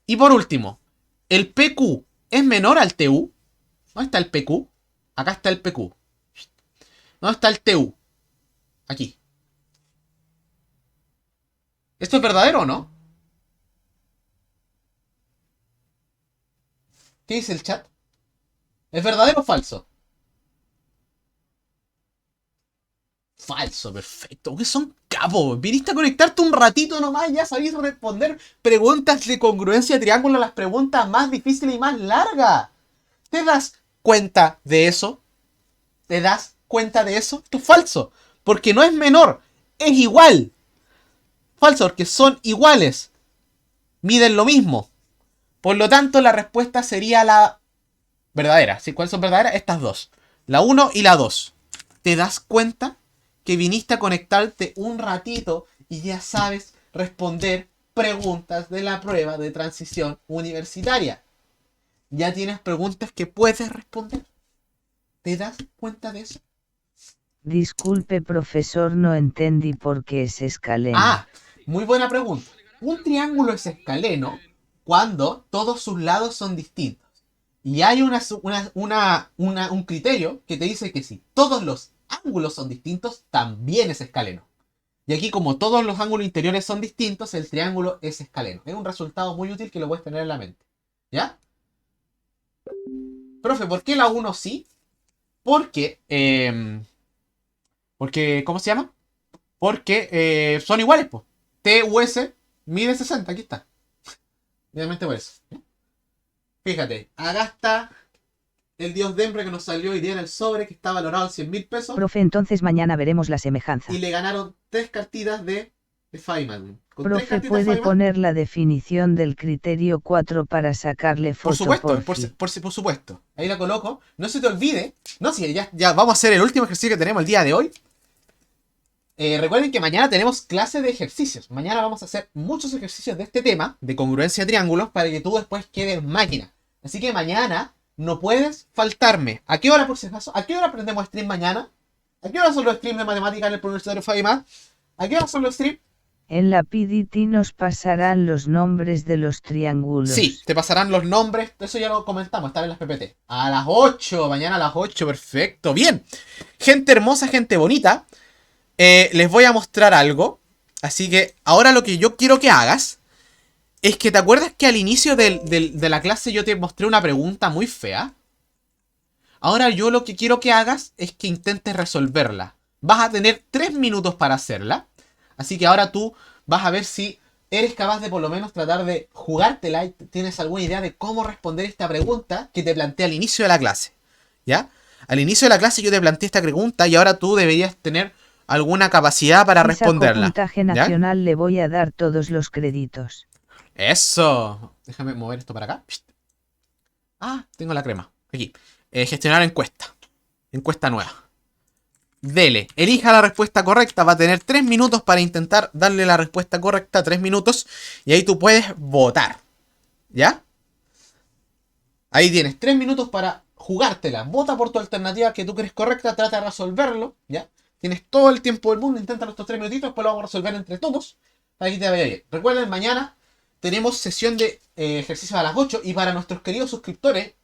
Y por último, ¿el PQ es menor al TU? ¿Dónde está el PQ? Acá está el PQ. ¿Dónde está el TU? Aquí. ¿Esto es verdadero o no? ¿Qué dice el chat? ¿Es verdadero o falso? Falso, perfecto. Porque son capos. Viniste a conectarte un ratito nomás y ya sabéis responder preguntas de congruencia de triángulo, las preguntas más difíciles y más largas. ¿Te das cuenta de eso? ¿Te das cuenta de eso? Esto es falso. Porque no es menor. Es igual. Falso, porque son iguales. Miden lo mismo. Por lo tanto, la respuesta sería la verdadera. ¿Sí? ¿Cuáles son verdaderas? Estas dos. La 1 y la 2. ¿Te das cuenta que viniste a conectarte un ratito y ya sabes responder preguntas de la prueba de transición universitaria? ya tienes preguntas que puedes responder. ¿Te das cuenta de eso? Disculpe profesor, no entendí por qué es escaleno. Ah, muy buena pregunta. Un triángulo es escaleno cuando todos sus lados son distintos. Y hay un criterio que te dice que si todos los ángulos son distintos, también es escaleno. Y aquí, como todos los ángulos interiores son distintos, el triángulo es escaleno. Es un resultado muy útil que lo puedes tener en la mente. ¿Ya? Profe, ¿por qué la uno sí? Porque, ¿cómo se llama? Porque son iguales, pues. TUS mide 60, aquí está. Obviamente por eso. ¿Ya? Fíjate, acá está el dios Dempre que nos salió hoy día en el sobre, que está valorado en 100.000 pesos. Profe, entonces mañana veremos la Y semejanza. le ganaron 3 cartitas de Feynman. Con 3 Profe, cartitas de ¿puede Feynman. poner la definición del criterio 4 para sacarle Por foto, supuesto, porfi? por supuesto. Ahí la coloco. No se te olvide. No, si ya vamos a hacer el último ejercicio que tenemos el día de hoy. Recuerden que mañana tenemos clase de ejercicios. Mañana vamos a hacer muchos ejercicios de este tema, de congruencia de triángulos, para que tú después quedes máquina. Así que mañana no puedes faltarme. ¿A qué hora, por si acaso? ¿A qué hora aprendemos stream mañana? ¿A qué hora son los streams de matemáticas en el Universitario Fabián? ¿A qué hora son los streams? En la PDT nos pasarán los nombres de los Sí, triángulos. te pasarán los nombres. Eso ya lo comentamos, están en las PPT. A las 8, mañana a las 8, perfecto. Bien. Gente hermosa, gente bonita. Les voy a mostrar algo. Así que ahora lo que yo quiero que hagas es que te acuerdas que al inicio de la clase yo te mostré una pregunta muy fea. Ahora yo lo que quiero que hagas es que intentes resolverla. Vas a tener 3 minutos para hacerla. Así que ahora tú vas a ver si eres capaz de por lo menos tratar de jugártela y tienes alguna idea de cómo responder esta pregunta que te planteé al inicio de la clase. ¿Ya? Al inicio de la clase yo te planteé esta pregunta y ahora tú deberías tener alguna capacidad para Si saco responderla. puntaje ¿Ya? nacional le voy a dar todos los créditos. Eso. Déjame mover esto para acá. Ah, tengo la crema. Aquí. Gestionar encuesta. Encuesta nueva. Dele. Elija la respuesta correcta. Va a tener 3 minutos para intentar darle la respuesta correcta. 3 minutos. Y ahí tú puedes votar. ¿Ya? Ahí tienes 3 minutos para jugártela. Vota por tu alternativa que tú crees correcta. Trata de resolverlo. ¿Ya? Tienes todo el tiempo del mundo. Intenta estos 3 minutitos. Después lo vamos a resolver entre todos. Para que te vaya bien. Recuerden, mañana tenemos sesión de ejercicios a las 8. Y para nuestros queridos suscriptores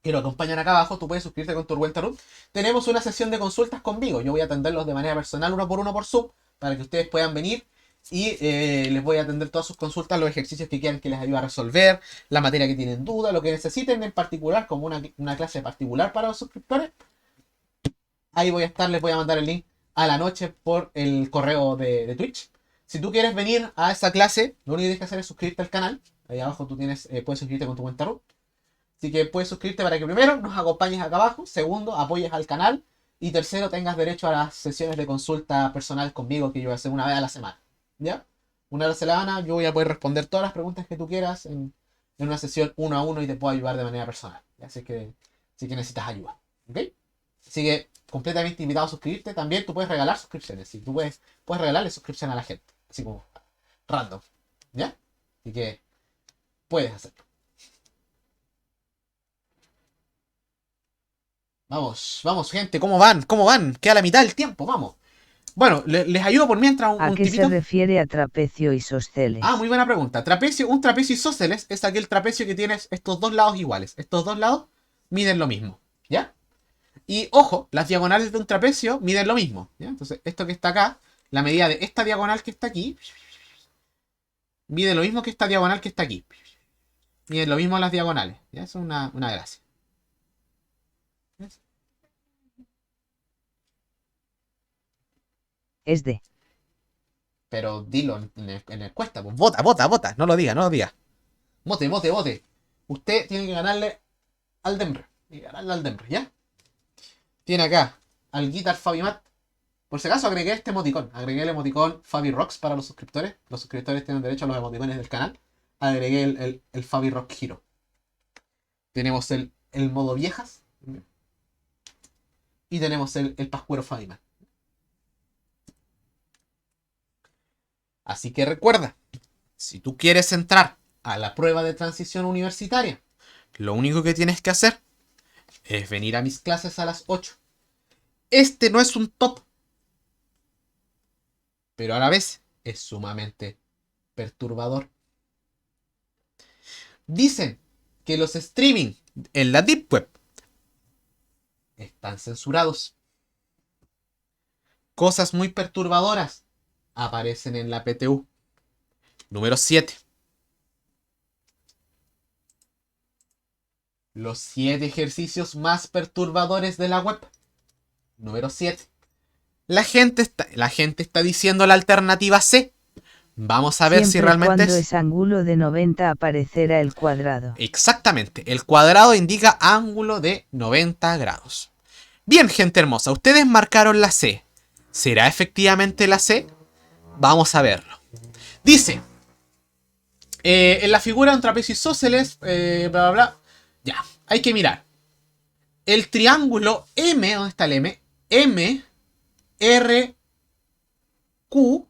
que lo acompañan acá abajo, tú puedes suscribirte con tu cuenta root. Tenemos una sesión de consultas conmigo. Yo voy a atenderlos de manera personal, uno por Zoom, para que ustedes puedan venir y les voy a atender todas sus consultas, los ejercicios que quieran que les ayude a resolver, la materia que tienen duda, lo que necesiten en particular, como una clase particular para los suscriptores. Ahí voy a estar, les voy a mandar el link a la noche por el correo de Twitch. Si tú quieres venir a esa clase, lo único que tienes que hacer es suscribirte al canal. Ahí abajo tú puedes suscribirte con tu cuenta root. Así que puedes suscribirte para que primero nos acompañes acá abajo, segundo, apoyes al canal y tercero, tengas derecho a las sesiones de consulta personal conmigo que yo voy a hacer una vez a la semana. ¿Ya? Una vez a la semana yo voy a poder responder todas las preguntas que tú quieras en una sesión 1 a 1 y te puedo ayudar de manera personal. ¿Ya? Así que necesitas ayuda. ¿Ok? Así que completamente invitado a suscribirte. También tú puedes regalar suscripciones. ¿Sí? Tú puedes regalarle suscripción a la gente. Así como random. ¿Ya? Así que puedes hacerlo. Vamos, vamos, gente, ¿cómo van? ¿Cómo van? Queda la mitad del tiempo, vamos. Bueno, les ayudo por mientras ¿A un qué se tipito. refiere a trapecio isósceles? Ah, muy buena pregunta. Un trapecio isósceles es aquel trapecio que tienes estos dos lados iguales. Estos dos lados miden lo mismo, ¿ya? Y ojo, las diagonales de un trapecio miden lo mismo, ¿ya? Entonces, esto que está acá, la medida de esta diagonal que está aquí, mide lo mismo que esta diagonal que está aquí. Miden lo mismo las diagonales, ¿ya? Eso es una gracia. Es de. Pero dilo en encuesta, pues vota, no lo diga, no lo diga. Vote. Usted tiene que ganarle al Denver. Tiene que ganarle al Denver, ¿ya? Tiene acá al Guitar Fabimat. Por si acaso agregué este emoticón. Agregué el emoticón Fabi Rocks para los suscriptores. Los suscriptores tienen derecho a los emoticones del canal. Agregué el Fabi Rock Hero. Tenemos el modo viejas. Y tenemos el Pascuero Fabimat. Así que recuerda, si tú quieres entrar a la prueba de transición universitaria, Lo único que tienes que hacer es venir a mis clases a las 8. Este no es un top, pero a la vez es sumamente perturbador. Dicen que los streaming en la Deep Web están censurados. Cosas muy perturbadoras aparecen en la PTU. Número 7. Los 7 ejercicios más perturbadores de la web. Número 7. La gente está diciendo la alternativa C. Vamos a ver si realmente cuando es ángulo de 90 aparecerá el cuadrado. Exactamente. El cuadrado indica ángulo de 90 grados. Bien, gente hermosa. Ustedes marcaron la C. ¿Será efectivamente la C? Vamos a verlo. Dice. En la figura de un trapecio isósceles. Bla, bla, bla. Ya. Hay que mirar. El triángulo M. ¿Dónde está el M? M. R. Q.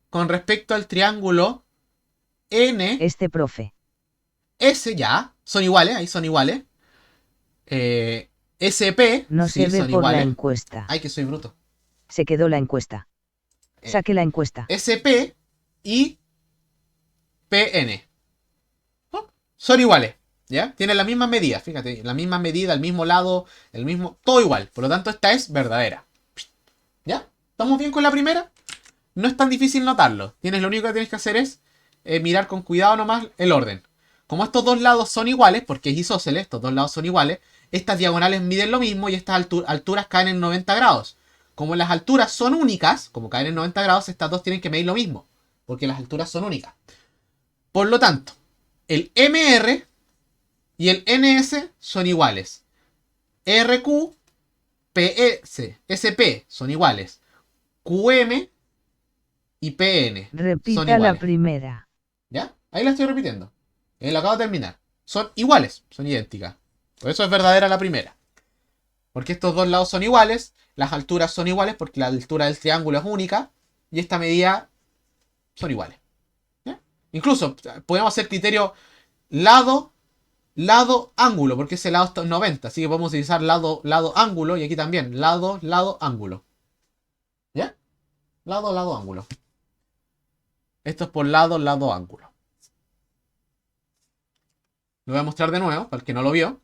Con respecto al triángulo N. Este profe. S ya. Son iguales. Ahí son iguales. SP. No sí, se ve son por iguales. la encuesta. Ay, que soy bruto. Se quedó la encuesta. Saque la encuesta. SP y PN. ¿Oh? Son iguales. ¿Ya? Tienen la misma medida. Fíjate. La misma medida, el mismo lado. El mismo. Todo igual. Por lo tanto, esta es verdadera. ¿Ya? ¿Estamos bien con la primera? No es tan difícil notarlo. Lo único que tienes que hacer es mirar con cuidado nomás el orden. Como estos dos lados son iguales, porque es isósceles, estos dos lados son iguales, estas diagonales miden lo mismo y estas alturas caen en 90 grados. Como las alturas son únicas, como caen en 90 grados, estas dos tienen que medir lo mismo, porque las alturas son únicas. Por lo tanto, el MR y el NS son iguales. RQ, PS, SP son iguales. QM y PN Repita son iguales. la primera. ¿Ya? Ahí la estoy repitiendo. Lo acabo de terminar. Son iguales, son idénticas. Por eso es verdadera la primera. Porque estos dos lados son iguales, las alturas son iguales porque la altura del triángulo es única y esta medida son iguales. ¿Ya? Incluso podemos hacer criterio lado, ángulo, porque ese lado está en 90, así que podemos utilizar lado, ángulo y aquí también, lado, ángulo. ¿Ya? Lado, ángulo. Esto es por lado, ángulo. Lo voy a mostrar de nuevo, para el que no lo vio.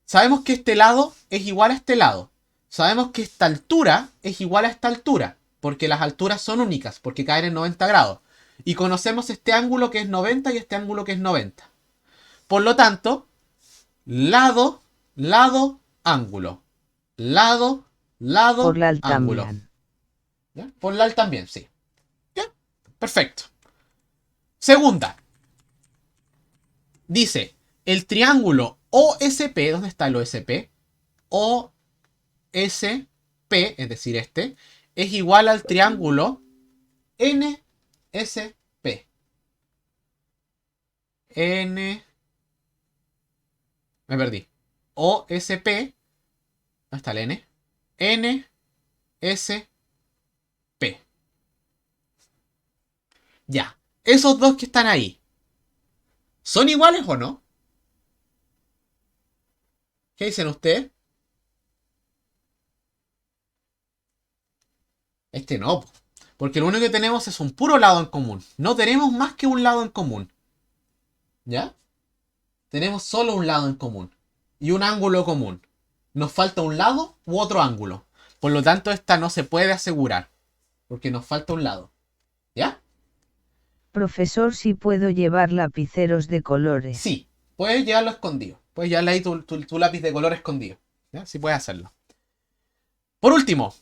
Sabemos que este lado es igual a este lado. Sabemos que esta altura es igual a esta altura, porque las alturas son únicas, porque caen en 90 grados. Y conocemos este ángulo que es 90 y este ángulo que es 90. Por lo tanto, lado, ángulo. Lado, Por la ángulo. también. ¿Ya? Por la también, sí. ¿Ya? Perfecto. Segunda. Dice, el triángulo OSP, ¿dónde está el OSP? OSP, es decir, este, es igual al triángulo NSP. Me perdí. OSP, ¿dónde está el N? NSP. Ya, esos dos que están ahí, ¿son iguales o no? ¿Qué dicen ustedes? Este no, porque lo único que tenemos es un puro lado en común. No tenemos más que un lado en común. ¿Ya? Tenemos solo un lado en común. Y un ángulo común. Nos falta un lado u otro ángulo. Por lo tanto, esta no se puede asegurar. Porque nos falta un lado. ¿Ya? Profesor, si puedo llevar lapiceros de colores. Sí, puedes llevarlo escondido. Puedes llevarle ahí tu lápiz de color escondido. ¿Ya? Sí puedes hacerlo. Por último,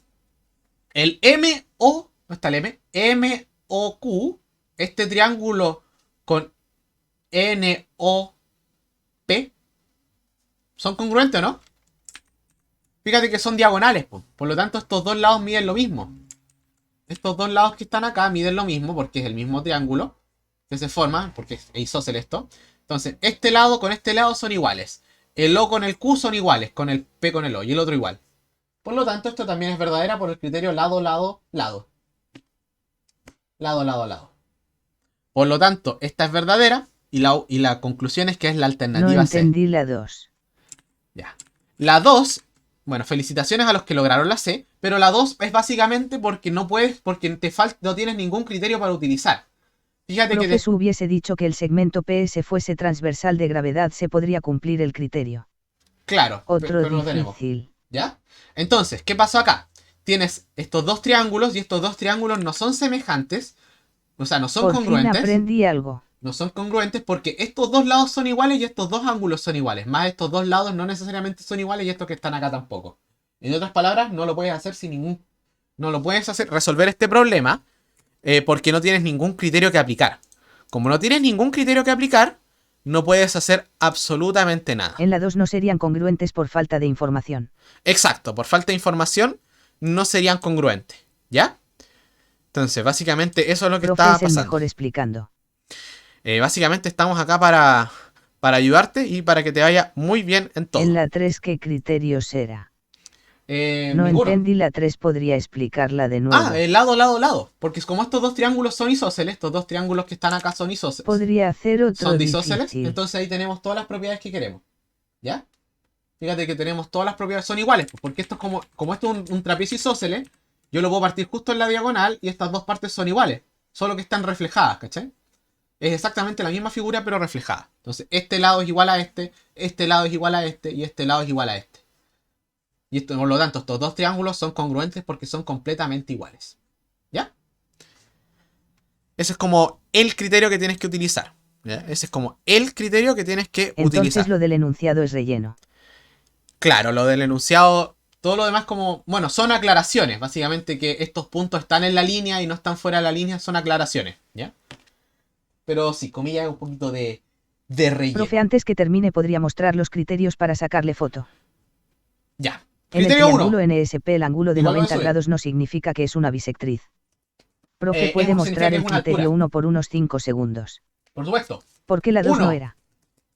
el MO, ¿no está el M? MOQ, este triángulo con NOP, ¿son congruentes o no? Fíjate que son diagonales, por lo tanto estos dos lados miden lo mismo. Estos dos lados que están acá miden lo mismo porque es el mismo triángulo que se forma, porque es isósceles esto. Entonces, este lado con este lado son iguales. El O con el Q son iguales, con el P con el O y el otro igual. Por lo tanto, esto también es verdadera por el criterio lado, lado. Lado. Por lo tanto, esta es verdadera y la conclusión es que es la No alternativa C. entendí la 2. Ya. La 2, bueno, felicitaciones a los que lograron la C, pero la 2 es básicamente porque no puedes, porque no tienes ningún criterio para utilizar. Fíjate que Profesor hubiese dicho que el segmento PS fuese transversal de gravedad, se podría cumplir el criterio. claro, Otro pero no lo tenemos. difícil. ¿Ya? Entonces, ¿qué pasó acá? Tienes estos dos triángulos y estos dos triángulos no son semejantes, o sea, no son Por fin congruentes. aprendí algo. No son congruentes porque estos dos lados son iguales y estos dos ángulos son iguales. Más estos dos lados no necesariamente son iguales y estos que están acá tampoco. En otras palabras, no lo puedes hacer sin ningún... No lo puedes hacer, resolver este problema porque no tienes ningún criterio que aplicar. Como no tienes ningún criterio que aplicar, no puedes hacer absolutamente nada. En la 2 no serían congruentes por falta de información. Exacto, por falta de información no serían congruentes. ¿Ya? Entonces, básicamente eso es lo que Profe está es el pasando. mejor explicando. Básicamente estamos acá para ayudarte y para que te vaya muy bien en todo. En la 3, ¿qué criterio será? No Ninguno. entendí la 3, podría explicarla de nuevo. Lado. Porque como estos dos triángulos son isósceles, estos dos triángulos que están acá son isósceles. Podría hacer otro Son disósceles, difícil. entonces ahí tenemos todas las propiedades que queremos. ¿Ya? Fíjate que tenemos todas las propiedades, son iguales. Porque esto es como esto es un trapecio isósceles, yo lo puedo partir justo en la diagonal y estas dos partes son iguales. Solo que están reflejadas, ¿cachai? Es exactamente la misma figura pero reflejada. Entonces este lado es igual a este lado es igual a este y este lado es igual a este. Y esto, por lo tanto, estos dos triángulos son congruentes porque son completamente iguales. ¿Ya? Ese es como el criterio que tienes que utilizar. ¿Ya? Ese es como el criterio que tienes que Entonces utilizar. lo del enunciado es relleno. Claro, lo del enunciado, todo lo demás como... Bueno, son aclaraciones. Básicamente que estos puntos están en la línea y no están fuera de la línea, son aclaraciones. ¿Ya? Pero sí, comillas, un poquito de relleno. Profe, antes que termine podría mostrar los criterios para sacarle foto. Ya. En el Criterio 1. triángulo NSP el ángulo de Igual lo 90 subí. grados no significa que es una bisectriz. Profe, Eso puede significa mostrar que el es una criterio altura. 1 por unos 5 segundos. Por supuesto. ¿Por qué la 2 no 1. era?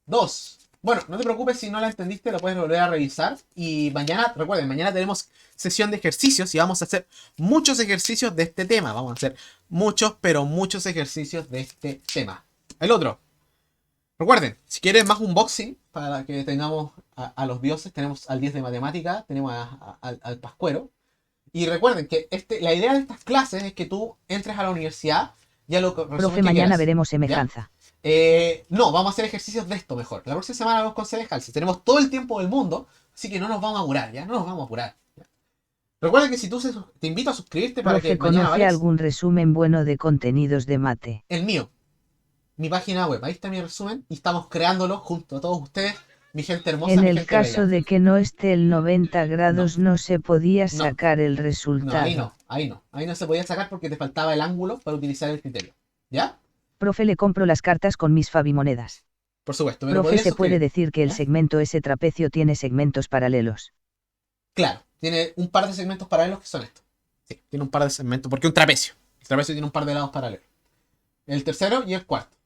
2. Bueno, no te preocupes si no la entendiste, lo puedes volver a revisar. Y mañana, recuerden, mañana tenemos sesión de ejercicios y vamos a hacer muchos ejercicios de este tema. Vamos a hacer muchos, pero muchos ejercicios de este tema. El otro. Recuerden, si quieren más unboxing, para que tengamos a los dioses, tenemos al 10 de matemática, tenemos al Pascuero. Y recuerden que la idea de estas clases es que tú entres a la universidad y a lo que Profe, mañana quieras, veremos ¿ya? semejanza. No, vamos a hacer ejercicios de esto mejor. La próxima semana vamos con Celescalce. Tenemos todo el tiempo del mundo, así que no nos vamos a apurar, ¿ya? No nos vamos a apurar. ¿Ya? Recuerda que si tú te invito a suscribirte para Profe, que mañana ¿conoce vayas algún resumen bueno de contenidos de mate? el mío, mi página web. Ahí está mi resumen y estamos creándolo junto a todos ustedes, mi gente hermosa, En mi el gente caso bella. de que no esté el 90 grados no se podía No. sacar el No, resultado. ahí no se podía sacar porque te faltaba el ángulo para utilizar el criterio. ¿Ya? Profe, le compro las cartas con mis Fabimonedas. Por supuesto. Pero Profe, podrías ¿se puede suscribirte, decir que el ¿ya? segmento S trapecio tiene segmentos paralelos? Claro, tiene un par de segmentos paralelos que son estos. Sí, tiene un par de segmentos, porque un trapecio. El trapecio tiene un par de lados paralelos. El tercero y el cuarto.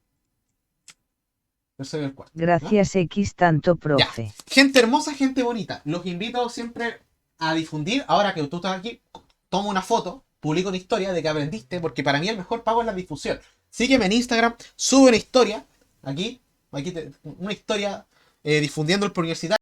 Tercero y el cuarto. ¿Ya? Gracias X tanto, Ya. profe. Gente hermosa, gente bonita. Los invito siempre a difundir. Ahora que tú estás aquí, toma una foto, publica una historia de que aprendiste, porque para mí el mejor pago es la difusión. Sígueme en Instagram, sube una historia, aquí una historia difundiendo el universitario.